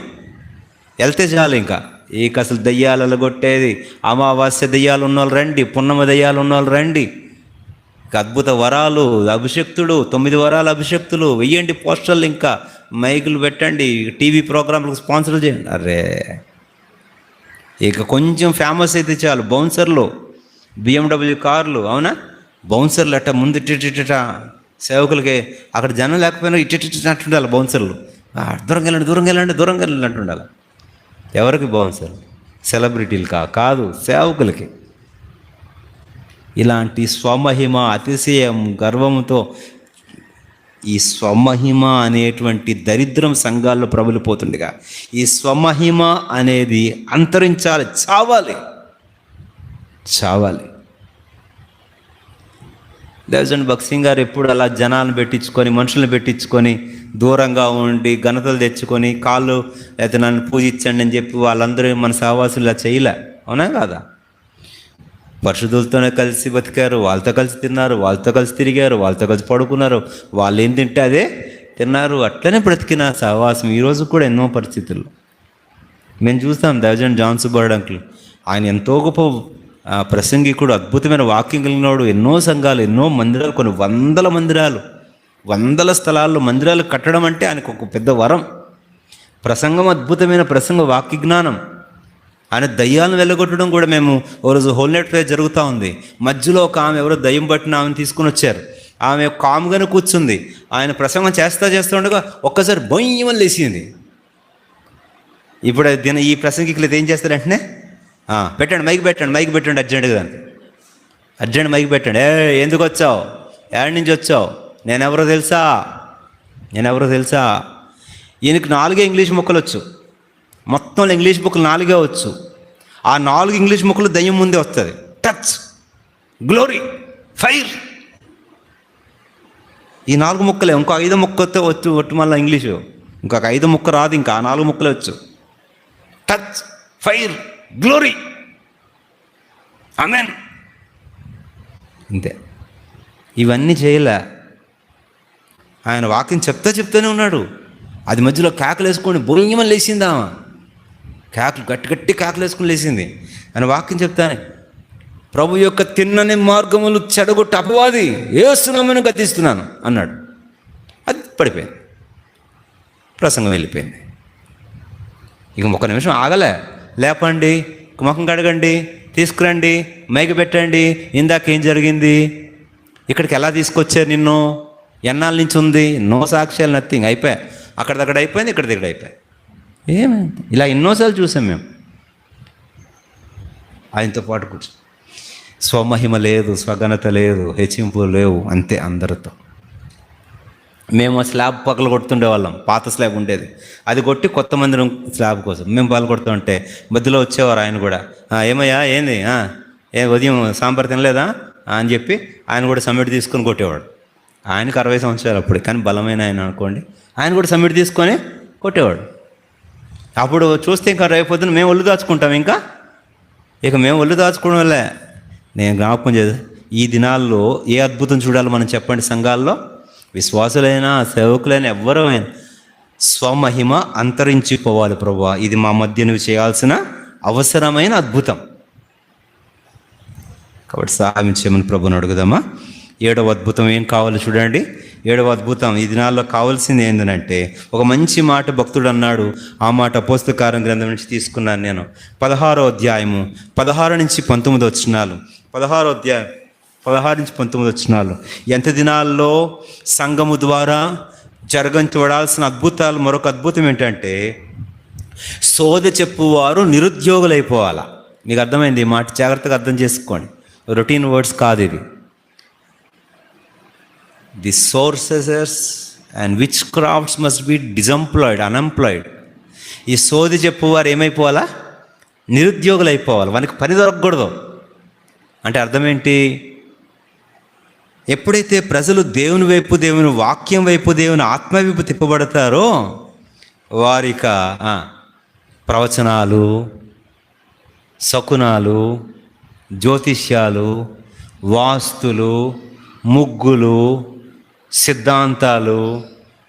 వెళ్తే చాలు. ఇంకా అసలు దయ్యాలలో కొట్టేది, అమావాస్య దయ్యాలు ఉన్నవాళ్ళు రండి, పున్నమ దయ్యాలు ఉన్నవాళ్ళు రండి, అద్భుత వరాలు, అభిషక్తుడు, 9 వరాలు అభిషక్తులు వెయ్యండి పోస్టర్లు, ఇంకా మైకులు పెట్టండి, టీవీ ప్రోగ్రాంలకు స్పాన్సర్లు చేయండి. అరే ఇక కొంచెం ఫేమస్ అయితే చాలు. బౌన్సర్లు, BMW కార్లు, అవునా, బౌన్సర్లు అట్ట ముందు ఇట్టిట సేవకులకి, అక్కడ జనం లేకపోయినా ఇట్టిట్టుండాలి బౌన్సర్లు. దూరంగా వెళ్ళండి, దూరంగా వెళ్ళండి, దూరంగా వెళ్ళండి అంటుండాలి. ఎవరికి బౌన్సర్? సెలబ్రిటీలు కాదు, సేవకులకి. ఇలాంటి స్వమహిమ, అతిశయం, గర్వంతో ఈ స్వమహిమ అనేటువంటి దరిద్రం సంఘాల్లో ప్రబలిపోతుండగా ఈ స్వమహిమ అనేది అంతరించాలి, చావాలి. దేవజన్ భక్సింగ్ గారు ఎప్పుడు అలా జనాలను పెట్టించుకొని, మనుషులను పెట్టించుకొని, దూరంగా ఉండి ఘనతలు తెచ్చుకొని, కాళ్ళు అయితే నన్ను పూజించండి అని చెప్పి వాళ్ళందరూ మన సహవాసులు ఇలా చేయలే, అవునా కాదా? పరిశుద్ధులతోనే కలిసి బతికారు, వాళ్ళతో కలిసి తిన్నారు, వాళ్ళతో కలిసి తిరిగారు, వాళ్ళతో కలిసి పడుకున్నారు, వాళ్ళు ఏం తింటే అదే తిన్నారు. అట్లనే బ్రతికిన సహవాసం ఈరోజు కూడా ఎన్నో పరిస్థితుల్లో మేము చూస్తాం. దేవజన్ జాన్ సుబ్బర్డ్ అంకుల్, ఆయన ఎంతో గొప్ప ప్రసంగికుడు, అద్భుతమైన వాక్యం కలిగినవాడు. ఎన్నో సంఘాలు, ఎన్నో మందిరాలు, కొన్ని వందల స్థలాల్లో మందిరాలు కట్టడం అంటే ఆయనకు ఒక పెద్ద వరం. ప్రసంగం, అద్భుతమైన ప్రసంగ, వాక్య జ్ఞానం. ఆయన దయ్యాలను వెళ్ళగొట్టడం కూడా మేము ఓ రోజు హోల్ నైట్ ప్రేయర్ జరుగుతూ ఉంది. మధ్యలో ఒక ఆమె ఎవరో దయ్యం పట్టిన ఆమెను తీసుకుని వచ్చారు. ఆమె కామ్గానే కూర్చుంది. ఆయన ప్రసంగం చేస్తూ ఉండగా ఒక్కసారి బొయ్యమని లేచింది. ఇప్పుడు ఈ ప్రసంగికులు ఏం చేస్తారు వెంటనే, పెట్టండి మైక్ పెట్టండి అర్జెంటుగా, అర్జెంట్ మైక్ పెట్టండి. ఎందుకు వచ్చావు, ఏడు నుంచి వచ్చావు, నేనెవరో తెలుసా. ఈయనకి 4 ఇంగ్లీష్ ముక్కలు వచ్చు. మొత్తంలో ఇంగ్లీష్ బుక్లు 4 వచ్చు. ఆ 4 ఇంగ్లీష్ ముక్కలు దయ్యం ముందే వస్తుంది. టచ్, గ్లోరీ, ఫైర్, ఈ 4 ముక్కలే. ఇంకో 5 ముక్కతో ఒట్టు మళ్ళీ ఇంగ్లీషు. ఇంకొక 5 ముక్క రాదు, ఇంకా ఆ 4 ముక్కలే వచ్చు. టచ్, ఫైర్, గ్లోరీ, ఆమేన్, అంతే. ఇవన్నీ చేయలే. ఆయన వాక్యం చెప్తానే ఉన్నాడు. అది మధ్యలో కేకలు వేసుకొని బొయ్యమని లేచిందామా, గట్టి కేకలు వేసుకొని లేచింది. ఆయన వాక్యం చెప్తానే, ప్రభు యొక్క తిన్నని మార్గములు చెడగొట్టి అపవాది యేసునామమున గద్దిస్తున్నాను అన్నాడు. అది పడిపోయింది, ప్రసంగం వెళ్ళిపోయింది. ఇక 1 నిమిషం ఆగలే. లేపండి, ముఖం కడగండి, తీసుకురండి, మైకి పెట్టండి, ఇందాకేం జరిగింది, ఇక్కడికి ఎలా తీసుకొచ్చారు నిన్ను, ఎన్నాళ్ళ నుంచి ఉంది, నో సాక్ష్యాలు, నథింగ్, అయిపోయా. అక్కడిదక్కడ అయిపోయింది, ఇక్కడ అయిపోయాయి. ఏమైంది? ఇలా ఎన్నోసార్లు చూసాం మేము. ఆయనతో పాటు కూర్చో, స్వమహిమ లేదు, స్వఘనత లేదు, హెచ్చింపు లేవు, అంతే అందరితో. మేము స్లాబ్ పక్కలు కొడుతుండేవాళ్ళం. పాత స్లాబ్ ఉండేది, అది కొట్టి కొత్త మందిరం స్లాబ్ కోసం మేము పాలు కొడుతుంటే మధ్యలో వచ్చేవారు ఆయన కూడా. ఏమయ్యా ఏంది, ఉదయం సాంబార్ తినలేదా అని చెప్పి ఆయన కూడా సమ్మిట్ తీసుకొని కొట్టేవాడు. ఆయనకు 60 సంవత్సరాలు అప్పుడు, కానీ బలమైన ఆయన అనుకోండి. ఆయన కూడా సమ్మిట్ తీసుకొని కొట్టేవాడు. అప్పుడు చూస్తే ఇంకా రేపొద్దున మేము ఒళ్ళు దాచుకుంటాం. ఇక మేము ఒళ్ళు దాచుకోవడం వల్లే నేను జ్ఞాపకం చేద్దాం. ఈ దినాల్లో ఏ అద్భుతం చూడాలి మనం చెప్పండి? సంఘాల్లో విశ్వాసులైనా సేవకులైనా ఎవ్వరైనా స్వమహిమ అంతరించిపోవాలి. ప్రభువా, ఇది మా మధ్య నువ్వు చేయాల్సిన అవసరమైన అద్భుతం. కాబట్టి సహాయం చేయమని ప్రభుని అడుగుదామా? 7వ అద్భుతం ఏం కావాలో చూడండి. 7వ అద్భుతం ఈ దినాల్లో కావాల్సింది ఏంటంటే, ఒక మంచి మాట భక్తుడు అన్నాడు. ఆ మాట అపోస్తల కార్యం గ్రంథం నుంచి తీసుకున్నాను నేను. 16వ అధ్యాయము 16 నుంచి 19 వచనాలు. 16వ అధ్యాయం 16 నుంచి 19 వచనాలు. ఎంత దినాల్లో సంఘము ద్వారా చూడాల్సిన అద్భుతాలు. మరొక అద్భుతం ఏంటంటే, సోదె చెప్పువారు నిరుద్యోగులైపోవాలా. మీకు అర్థమైంది? ఈ మాట జాగ్రత్తగా అర్థం చేసుకోండి. రొటీన్ వర్డ్స్ కాదు ఇది. The sources and which crafts must be unemployed. ఈ సోది చెప్పువారు ఏమైపోవాలా? నిరుద్యోగులు అయిపోవాలి. వానికి పని దొరకకూడదు. అంటే అర్థం ఏంటి? ఎప్పుడైతే ప్రజలు దేవుని వైపు, దేవుని వాక్యం వైపు, దేవుని ఆత్మ వైపు తిప్పబడతారో వారిక ప్రవచనాలు, శకునాలు, జ్యోతిష్యాలు, వాస్తులు, ముగ్గులు, సిద్ధాంతాలు,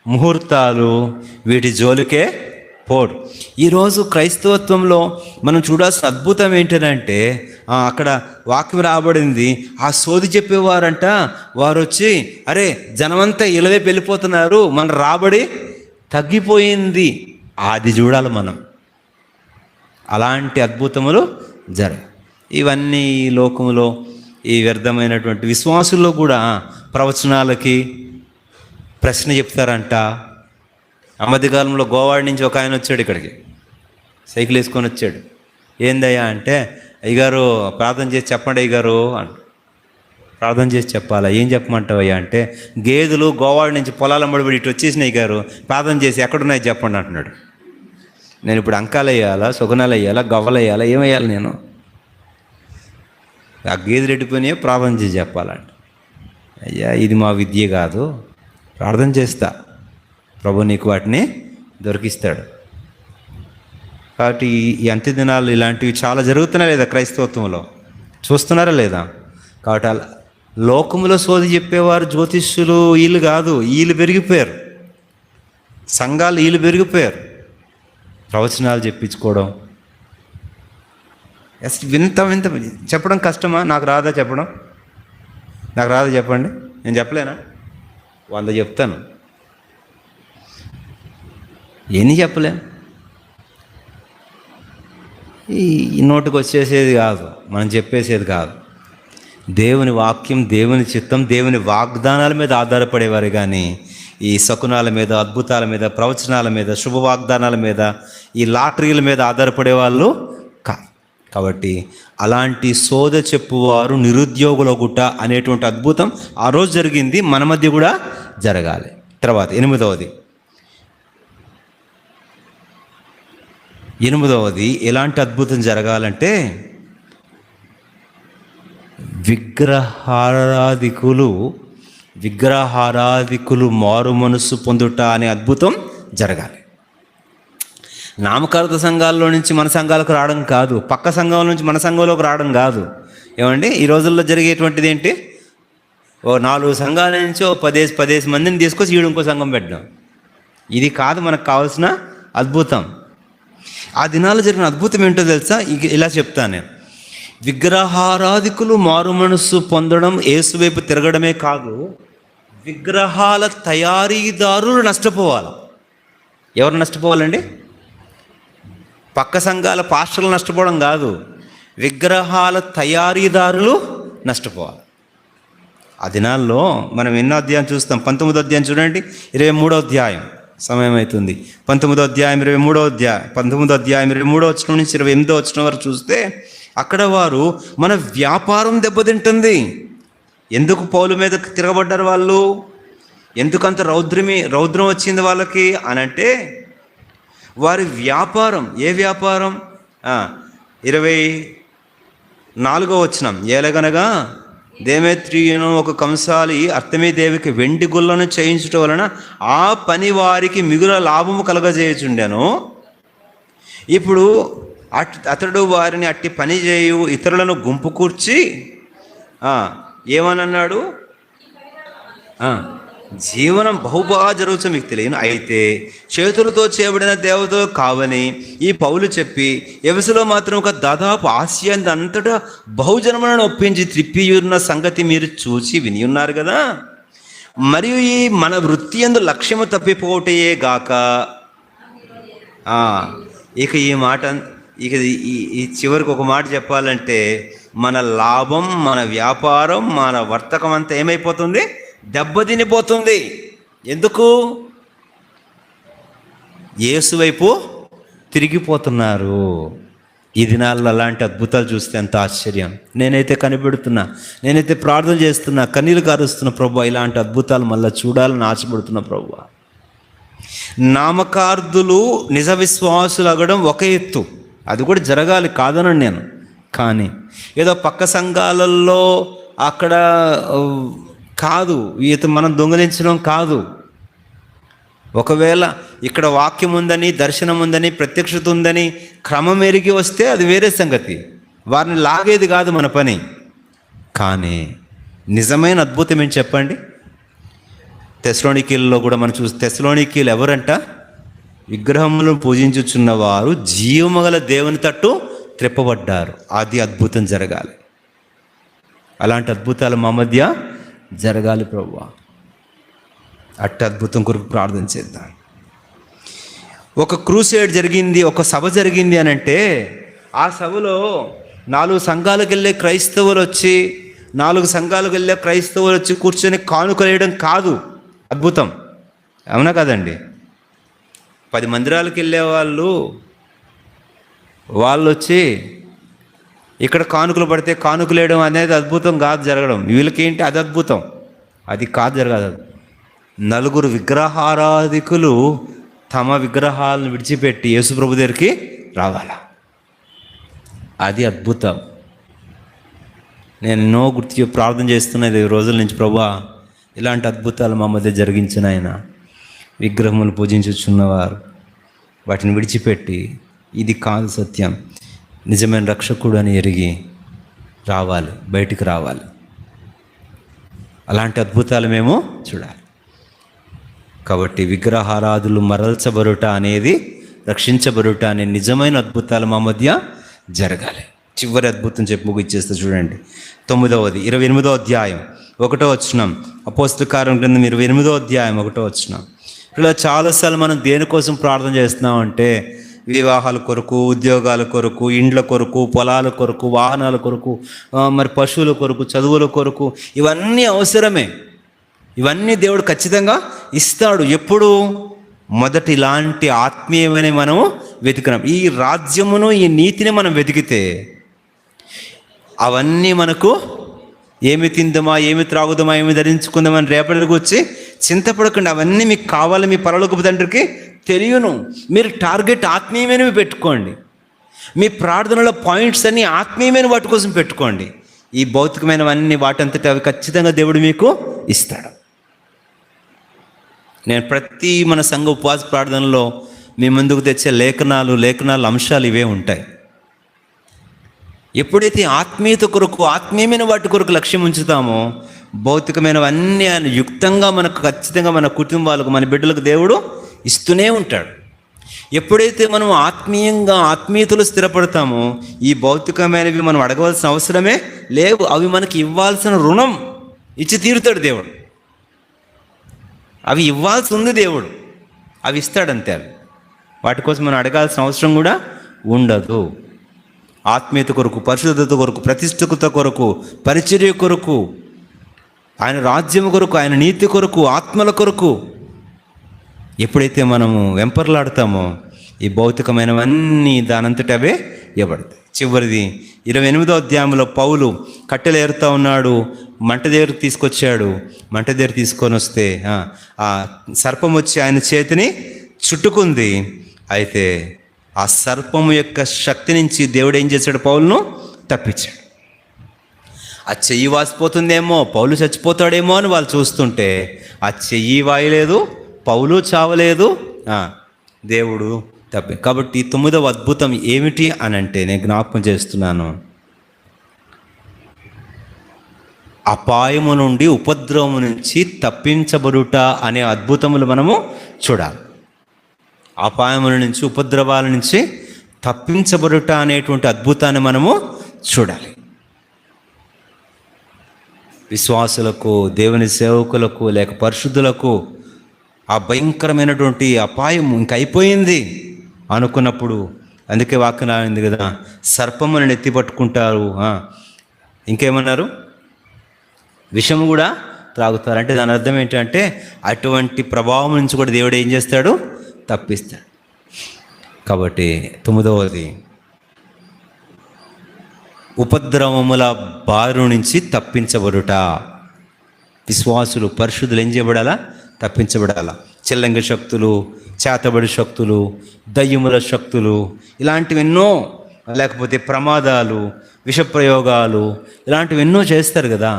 ముహూర్తాలు, వీటి జోలికే పోడు. ఈరోజు క్రైస్తవత్వంలో మనం చూడాల్సిన అద్భుతం ఏంటంటే, అక్కడ వాక్యం రాబడింది. ఆ సోది చెప్పేవారంట, వారు వచ్చి అరే జనమంతా ఇలవైపు వెళ్ళిపోతున్నారు, మన రాబడి తగ్గిపోయింది. అది చూడాలి మనం. అలాంటి అద్భుతములు ఇవన్నీ ఈ లోకంలో ఈ వ్యర్థమైనటువంటి విశ్వాసుల్లో కూడా ప్రవచనాలకి ప్రశ్న చెప్తారంట. ఆ మధ్యకాలంలో గోవాడ నుంచి ఒక ఆయన వచ్చాడు ఇక్కడికి, సైకిల్ వేసుకొని వచ్చాడు. ఏందయ్యా అంటే, అయ్యగారు ప్రార్థన చేసి చెప్పండి అయ్యగారు అంట. ప్రార్థన చేసి చెప్పాలా? ఏం చెప్పమంటావు అయ్యా అంటే, గేదెలు గోవాడ నుంచి పొలాల మడిపడి ఇటు వచ్చేసినాయి గారు, ప్రార్థన చేసి ఎక్కడున్నాయి చెప్పండి అంటున్నాడు. నేను ఇప్పుడు అంకాలు వేయాలా, సుగనాలు వేయాలా, గవ్వలు వేయాలా, ఏమేయాలి నేను? ఆ గేదెలు ఎడిపోయినాయో ప్రార్థన చేసి చెప్పాలంట. అయ్యా ఇది మా విద్య కాదు, ప్రార్థన చేస్తా, ప్రభు నీకు వాటిని దొరికిస్తాడు. కాబట్టి ఈ అంత్య దినాలు ఇలాంటివి చాలా జరుగుతున్నాయి లేదా క్రైస్తవత్వంలో? చూస్తున్నారా లేదా? కాబట్టి అలా లోకంలో సోది చెప్పేవారు జ్యోతిష్యులు వీళ్ళు కాదు, వీళ్ళు పెరిగిపోయారు. సంఘాలు వీళ్ళు పెరిగిపోయారు. ప్రవచనాలు చెప్పించుకోవడం, వింత చెప్పడం కష్టమా? నాకు రాదా చెప్పడం? నాకు రాదా చెప్పండి? నేను చెప్పలేనా? 100 చెప్తాను, ఎన్ని చెప్పలేం. ఈ నోటికి వచ్చేసేది కాదు, మనం చెప్పేసేది కాదు. దేవుని వాక్యం, దేవుని చిత్తం, దేవుని వాగ్దానాల మీద ఆధారపడేవారు కానీ ఈ శకునాల మీద, అద్భుతాల మీద, ప్రవచనాల మీద, శుభ వాగ్దానాల మీద, ఈ లాటరీల మీద ఆధారపడే వాళ్ళు కాదు. కాబట్టి అలాంటి సోద చెప్పువారు నిరుద్యోగులగుట అనేటువంటి అద్భుతం ఆ రోజు జరిగింది, మన మధ్య కూడా జరగాలి. తర్వాత ఎనిమిదవది ఎలాంటి అద్భుతం జరగాలంటే విగ్రహారాధికులు మారు మనస్సు పొందుట అనే అద్భుతం జరగాలి. నామకార్థ సంఘాల్లో నుంచి మన సంఘాలకు రావడం కాదు, పక్క సంఘం నుంచి మన సంఘంలోకి రావడం కాదు. ఏమండి, ఈ రోజుల్లో జరిగేటువంటిది ఏంటి? ఓ 4 సంఘాల నుంచి ఓ 10 మందిని తీసుకొచ్చి ఇంకో సంఘం పెట్టడం. ఇది కాదు మనకు కావాల్సిన అద్భుతం. ఆ దినాల్లో జరిగిన అద్భుతం ఏంటో తెలుసా? ఇలా చెప్తాను నేను. విగ్రహారాధికులు మారు మనస్సు పొందడం, యేసు వైపు తిరగడమే కాదు, విగ్రహాల తయారీదారులు నష్టపోవాలి. ఎవరు నష్టపోవాలండి? పక్క సంఘాల పాస్టర్లు నష్టపోవడం కాదు, విగ్రహాల తయారీదారులు నష్టపోవాలి. ఆ దినాల్లో మనం ఎన్నో అధ్యాయం చూస్తాం. 19వ అధ్యాయం చూడండి, 23వ అధ్యాయం. సమయం అవుతుంది. 19వ అధ్యాయం 23వ అధ్యాయం 19వ అధ్యాయం 23వ వచనం నుంచి 28వ వచనం వరకు చూస్తే అక్కడ వారు మన వ్యాపారం దెబ్బతింటుంది. ఎందుకు పౌలు మీద తిరగబడ్డారు వాళ్ళు? ఎందుకంత రౌద్రం వచ్చింది వాళ్ళకి అనంటే వారి వ్యాపారం. ఏ వ్యాపారం? 24వ వచనం, ఏలగనగా దేమేత్రియును ఒక కంసాలి అర్తెమీదేవికి వెండి గుళ్ళను చేయించటం వలన ఆ పని వారికి మిగుల లాభము కలగజేయుచుండెను. ఇప్పుడు అతడు వారిని అట్టి పని చేయు ఇతరులను గుంపు కూర్చి ఏమనన్నాడు? జీవనం బహుబాగా జరుగుతుంది మీకు తెలియను, అయితే చేతులతో చేయబడిన దేవతలు కావని ఈ పౌలు చెప్పి ఎవసలో మాత్రం ఒక దాదాపు ఆసియా అంతటా బహుజనములను ఒప్పించి త్రిప్పియున్న సంగతి మీరు చూసి విని ఉన్నారు కదా. మరియు ఈ మన వృత్తి యందు లక్ష్యము తప్పిపోవటయే గాక. ఇక ఈ మాట, ఇక ఈ చివరికి ఒక మాట చెప్పాలంటే, మన లాభం, మన వ్యాపారం, మన వర్తకం అంతా ఏమైపోతుంది? దెబ్బతినిపోతుంది. ఎందుకు? యేసు వైపు తిరిగిపోతున్నారు. ఈ దినాల్లో అలాంటి అద్భుతాలు చూస్తే ఎంత ఆశ్చర్యం. నేనైతే కనిపెడుతున్నా, నేనైతే ప్రార్థన చేస్తున్నా, కన్నీళ్ళు కారుస్తున్నా, ప్రభువా ఇలాంటి అద్భుతాలు మళ్ళీ చూడాలని ఆశపడుతున్నా ప్రభువా. నామకార్థులు నిజ విశ్వాసులు అవ్వడం ఒక ఎత్తు, అది కూడా జరగాలి, కాదనను నేను. కానీ ఏదో పక్క సంఘాలలో అక్కడ కాదు, మనం దొంగిలించడం కాదు. ఒకవేళ ఇక్కడ వాక్యం ఉందని, దర్శనం ఉందని, ప్రత్యక్షత ఉందని క్రమం ఎరిగి వస్తే అది వేరే సంగతి, వారిని లాగేది కాదు మన పని. కానీ నిజమైన అద్భుతం ఏంటి చెప్పండి? తెస్సలోనికీయులలో కూడా మనం చూస్తే, తెస్సలోనికీయులు ఎవరంట? విగ్రహములను పూజించుచున్న వారు జీవముగల దేవుని తట్టు త్రిప్పబడ్డారు. అది అద్భుతం జరగాలి. అలాంటి అద్భుతాలు మా మధ్య జరగాలి ప్రభువా. అట్టి అద్భుతం కొరకు ప్రార్థన చేద్దాం. ఒక క్రూసేడ్ జరిగింది, ఒక సభ జరిగింది అని అంటే, ఆ సభలో 4 సంఘాలకు వెళ్ళే క్రైస్తవులు వచ్చి, 4 సంఘాలకు వెళ్ళే క్రైస్తవులు వచ్చి కూర్చొని కానుకలేయడం కాదు అద్భుతం. అవునా కదండి? 10 మందిరాలకు వెళ్ళే వాళ్ళు వచ్చి ఇక్కడ కానుకలు పడితే కానుకలేయడం అనేది అద్భుతం కాదు జరగడం. వీళ్ళకేంటి అది అద్భుతం? అది కాదు జరగదు. 4 విగ్రహారాధికులు తమ విగ్రహాలను విడిచిపెట్టి యేసుప్రభు దగ్గరికి రావాలా, అది అద్భుతం. నేను ఎన్నో ప్రార్థన చేస్తున్నది ఈ రోజుల నుంచి, ప్రభువా ఇలాంటి అద్భుతాలు మా మధ్య జరిగించిన ఆయన. విగ్రహములు పూజించుచున్నవారు వాటిని విడిచిపెట్టి ఇది కాదు సత్యం, నిజమైన రక్షకుడు అని ఎరిగి రావాలి, బయటికి రావాలి. అలాంటి అద్భుతాలు మేము చూడాలి. కాబట్టి విగ్రహారాధులు మరల్చబడుట అనేది, రక్షించబడుట అనే నిజమైన అద్భుతాలు మా మధ్య జరగాలి. చివరి అద్భుతం చెప్పి ముగిచ్చేస్తే చూడండి, 9వది 28వ అధ్యాయం 1వ వచనం. అపోస్తల కార్యం గ్రంథం 28వ అధ్యాయం 1వ వచనం. ఇలా చాలాసార్లు మనం దేనికోసం ప్రార్థన చేస్తున్నామంటే వివాహాల కొరకు, ఉద్యోగాల కొరకు, ఇండ్ల కొరకు, పొలాల కొరకు, వాహనాల కొరకు, మరి పశువుల కొరకు, చదువుల కొరకు, ఇవన్నీ అవసరమే. ఇవన్నీ దేవుడు ఖచ్చితంగా ఇస్తాడు. ఎప్పుడు? మొదటి ఇలాంటి ఆత్మీయమైన మనము వెతికినాం. ఈ రాజ్యమును, ఈ నీతిని మనం వెతికితే అవన్నీ మనకు ఏమి తిందామా, ఏమి త్రాగుదామా, ఏమి ధరించుకుందామని రేపటికి వచ్చి చింతపడకండి. అవన్నీ మీకు కావాలి, మీ పరలోకపు తండ్రికి తెలియను. మీరు టార్గెట్ ఆత్మీయమైనవి పెట్టుకోండి. మీ ప్రార్థనలో పాయింట్స్ అన్నీ ఆత్మీయమైన వాటి కోసం పెట్టుకోండి. ఈ భౌతికమైనవన్నీ వాటంతటి అవి ఖచ్చితంగా దేవుడు మీకు ఇస్తాడు. నేను ప్రతి మన సంఘ ఉపవాస ప్రార్థనలో మీ ముందుకు తెచ్చే లేఖనాలు అంశాలు ఇవే ఉంటాయి. ఎప్పుడైతే ఆత్మీయత కొరకు, ఆత్మీయమైన వాటి కొరకు లక్ష్యం ఉంచుతామో, భౌతికమైనవన్నీ ఆయన యుక్తంగా మనకు ఖచ్చితంగా మన కుటుంబాలకు, మన బిడ్డలకు దేవుడు ఇస్తూనే ఉంటాడు. ఎప్పుడైతే మనం ఆత్మీయతలు స్థిరపడతామో, ఈ భౌతికమైనవి మనం అడగవలసిన అవసరమే లేవు. అవి మనకి ఇవ్వాల్సిన రుణం ఇచ్చి తీరుతాడు దేవుడు. అవి ఇవ్వాల్సి ఉంది దేవుడు, అవి ఇస్తాడంతే. వాటి కోసం మనం అడగాల్సిన అవసరం కూడా ఉండదు. ఆత్మీయత కొరకు, పరిశుద్ధత కొరకు, ప్రతిష్ఠిత కొరకు, పరిచర్య కొరకు, ఆయన రాజ్యం కొరకు, ఆయన నీతి కొరకు, ఆత్మల కొరకు ఎప్పుడైతే మనము వెంపర్లాడతామో, ఈ భౌతికమైనవన్నీ దానంతట అవే ఇవ్వబడతాయి. చివరిది 28వ అధ్యాయంలో పౌలు కట్టెలు ఏరుతూ ఉన్నాడు. మంట దగ్గరికి తీసుకొచ్చాడు. మంట దగ్గర తీసుకొని వస్తే ఆ సర్పం వచ్చి ఆయన చేతిని చుట్టుకుంది. అయితే ఆ సర్పము యొక్క శక్తి నుంచి దేవుడు ఏం చేశాడు? పౌలును తప్పించాడు. ఆ చెయ్యి వాసిపోతుందేమో, పౌలు చచ్చిపోతాడేమో అని వాళ్ళు చూస్తుంటే ఆ చెయ్యి వాయలేదు, పౌలు చావలేదు, దేవుడు తప్పి. కాబట్టి 9వ అద్భుతం ఏమిటి అని అంటే, నేను జ్ఞాపకం చేస్తున్నాను, అపాయము నుండి, ఉపద్రవము నుంచి తప్పించబడుట అనే అద్భుతములు మనము చూడాలి. అపాయముల నుంచి, ఉపద్రవాల నుంచి తప్పించబడుట అనేటువంటి అద్భుతాన్ని మనము చూడాలి. విశ్వాసులకు, దేవుని సేవకులకు, లేక పరిశుద్ధులకు ఆ భయంకరమైనటువంటి అపాయం ఇంక అయిపోయింది అనుకున్నప్పుడు, అందుకే వాక్యం అయింది కదా, సర్పములను ఎత్తి పట్టుకుంటారు, ఇంకేమన్నారు, విషము కూడా త్రాగుతారు. అంటే దాని అర్థం ఏంటంటే అటువంటి ప్రభావం నుంచి కూడా దేవుడు ఏం చేస్తాడు? తప్పిస్తాడు. కాబట్టి 9వది, ఉపద్రవముల బారు నుంచి తప్పించబడుట. విశ్వాసులు, పరిశుద్ధులు ఏం చేయబడాలా? తప్పించబడాలా. చెల్లంగి శక్తులు, చేతబడి శక్తులు, దయ్యముల శక్తులు, ఇలాంటివి ఎన్నో, లేకపోతే ప్రమాదాలు, విషప్రయోగాలు, ఇలాంటివి ఎన్నో చేస్తారు కదా.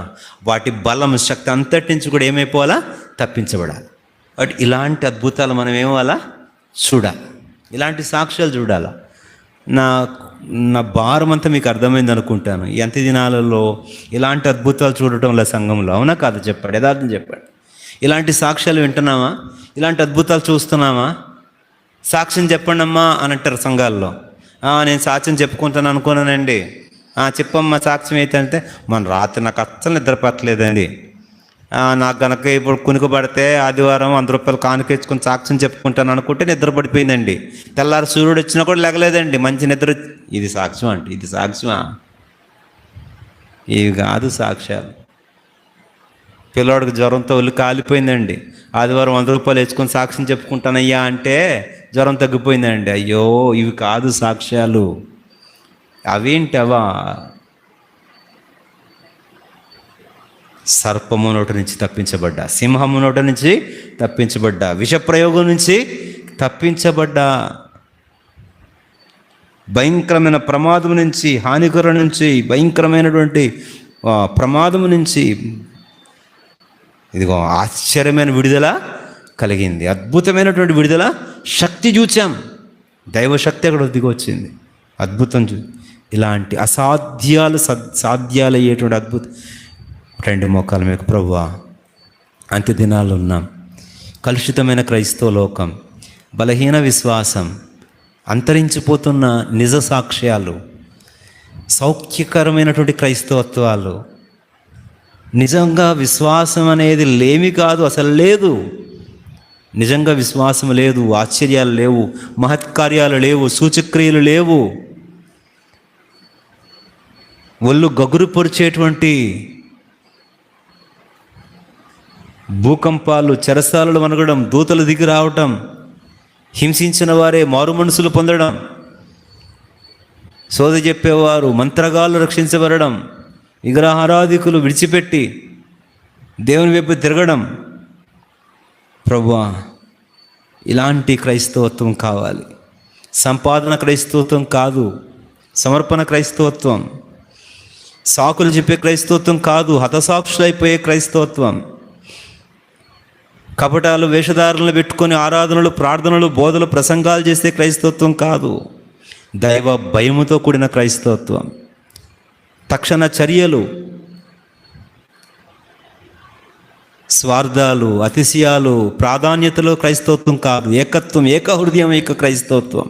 వాటి బలం, శక్తి అంతటి నుంచి కూడా ఏమైపోవాలా? తప్పించబడాలి. బట్ ఇలాంటి అద్భుతాలు మనం ఏమవ్వాలా? చూడాలి. ఇలాంటి సాక్ష్యాలు చూడాలా. నా భారం అంతా మీకు అర్థమైంది అనుకుంటాను. ఈ అంత్య దినాలలో ఇలాంటి అద్భుతాలు చూడటంలో సంఘంలో, అవునా కాదు చెప్పాడు, యథార్థం చెప్పాడు. ఇలాంటి సాక్ష్యాలు వింటున్నామా? ఇలాంటి అద్భుతాలు చూస్తున్నామా? సాక్ష్యం చెప్పండి అమ్మా అని అంటారు సంఘాల్లో. నేను సాక్ష్యం చెప్పుకుంటాను అనుకున్నానండి. చెప్పమ్మా సాక్ష్యం ఏంటంటే, మన రాత్రి నాకు అస్సలు నిద్ర పట్టలేదండి, నాకు కనుక ఇప్పుడు కునుకబడితే ఆదివారం 100 రూపాయలు కానుకేసుకొని సాక్ష్యం చెప్పుకుంటాను అనుకుంటే నిద్ర పడిపోయిందండి. తెల్లారి సూర్యుడు వచ్చినా కూడా లేగలేదండి, మంచి నిద్ర. ఇది సాక్ష్యం అంటే, ఇది సాక్ష్యమా? ఇవి కాదు సాక్ష్యాలు. పిల్లవాడికి జ్వరంతో ఒళ్ళు కాలిపోయిందండి, ఆదివారం 100 రూపాయలు వేసుకొని సాక్ష్యం చెప్పుకుంటానయ్యా అంటే జ్వరం తగ్గిపోయిందండి. అయ్యో, ఇవి కాదు సాక్ష్యాలు. అవేంటవా? సర్పము నోటి నుంచి తప్పించబడ్డా, సింహము నోటి నుంచి తప్పించబడ్డా, విషప్రయోగం నుంచి తప్పించబడ్డా, భయంకరమైన ప్రమాదం నుంచి, హానికరం నుంచి, భయంకరమైనటువంటి ప్రమాదం నుంచి ఇదిగో ఆశ్చర్యమైన విడుదల కలిగింది. అద్భుతమైనటువంటి విడుదల శక్తి చూచాం. దైవశక్తి అక్కడ దిగొచ్చింది. అద్భుతం ఇలాంటి సాధ్యాలయ్యేటువంటి అద్భుతం. రెండు మోకాల మీకు ప్రభువా, అంత్య దినాలు ఉన్నాం. కలుషితమైన క్రైస్తవ లోకం, బలహీన విశ్వాసం, అంతరించిపోతున్న నిజ సాక్ష్యాలు, సౌఖ్యకరమైనటువంటి క్రైస్తవత్వాలు, నిజంగా విశ్వాసం అనేది లేమి కాదు, అసలు లేదు. నిజంగా విశ్వాసం లేదు, ఆశ్చర్యాలు లేవు, మహత్కార్యాలు లేవు, సూచక్రియలు లేవు, ఒళ్ళు గగురు పొరిచేటువంటి భూకంపాలు, చెరసాలలు వనగడం, దూతలు దిగి రావటం, హింసించిన వారే మారు మనసులు పొందడం, సోద చెప్పేవారు, మంత్రగాళ్ళు రక్షించబడడం, విగ్రహారాధికులు విడిచిపెట్టి దేవుని వైపు తిరగడం. ప్రభువా, ఇలాంటి క్రైస్తవత్వం కావాలి. సంపాదన క్రైస్తవత్వం కాదు, సమర్పణ క్రైస్తవత్వం, సాకులు చెప్పే క్రైస్తవత్వం కాదు, హతసాక్షులైపోయే క్రైస్తవత్వం, కపటాలు వేషధారణలు పెట్టుకొని ఆరాధనలు, ప్రార్థనలు, బోధలు, ప్రసంగాలు చేసే క్రైస్తవత్వం కాదు. దైవ భయముతో కూడిన క్రైస్తవత్వం, తక్షణ చర్యలు, స్వార్థాలు, అతిశయాలు, ప్రాధాన్యతలు క్రైస్తవత్వం కాదు. ఏకత్వం, ఏక హృదయం, ఏక క్రైస్తవత్వం.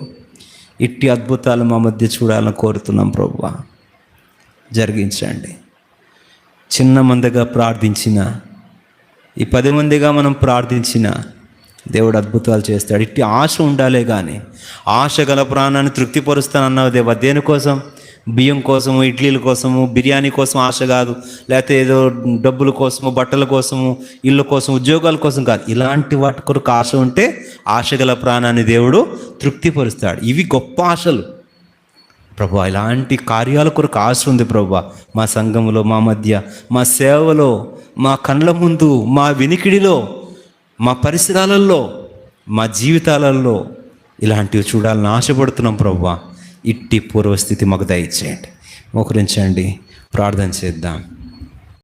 ఇట్టి అద్భుతాలు మా మధ్య చూడాలని కోరుతున్నాం. ప్రభువా, జరిగించండి. చిన్న మందిగా ప్రార్థించిన, ఈ 10 మందిగా మనం ప్రార్థించిన దేవుడు అద్భుతాలు చేస్తాడు. ఇట్టి ఆశ ఉండాలే కానీ, ఆశ గల ప్రాణాన్ని తృప్తిపరుస్తానన్నావు దేవా. దేనికోసం? బియ్యం కోసము, ఇడ్లీల కోసము, బిర్యానీ కోసం ఆశ కాదు, లేకపోతే ఏదో డబ్బుల కోసము, బట్టల కోసము, ఇళ్ళ కోసం, ఉద్యోగాల కోసం కాదు. ఇలాంటి వాటి కొరకు ఆశ ఉంటే ఆశ గల ప్రాణాన్ని దేవుడు తృప్తిపరుస్తాడు. ఇవి గొప్ప ఆశలు. ప్రభువా, ఇలాంటి కార్యాల కొరకు ఆశ ఉంది ప్రభువా. మా సంఘంలో, మా మధ్య, మా సేవలో, మా కళ్ళ ముందు, మా వినికిడిలో, మా పరిసరాలలో, మా జీవితాలలో ఇలాంటివి చూడాలని ఆశపడుతున్నాం ప్రభువా. ఇట్టి పూర్వస్థితి మాకు దయచేయండి. మోకరించండి, ప్రార్థన చేద్దాం.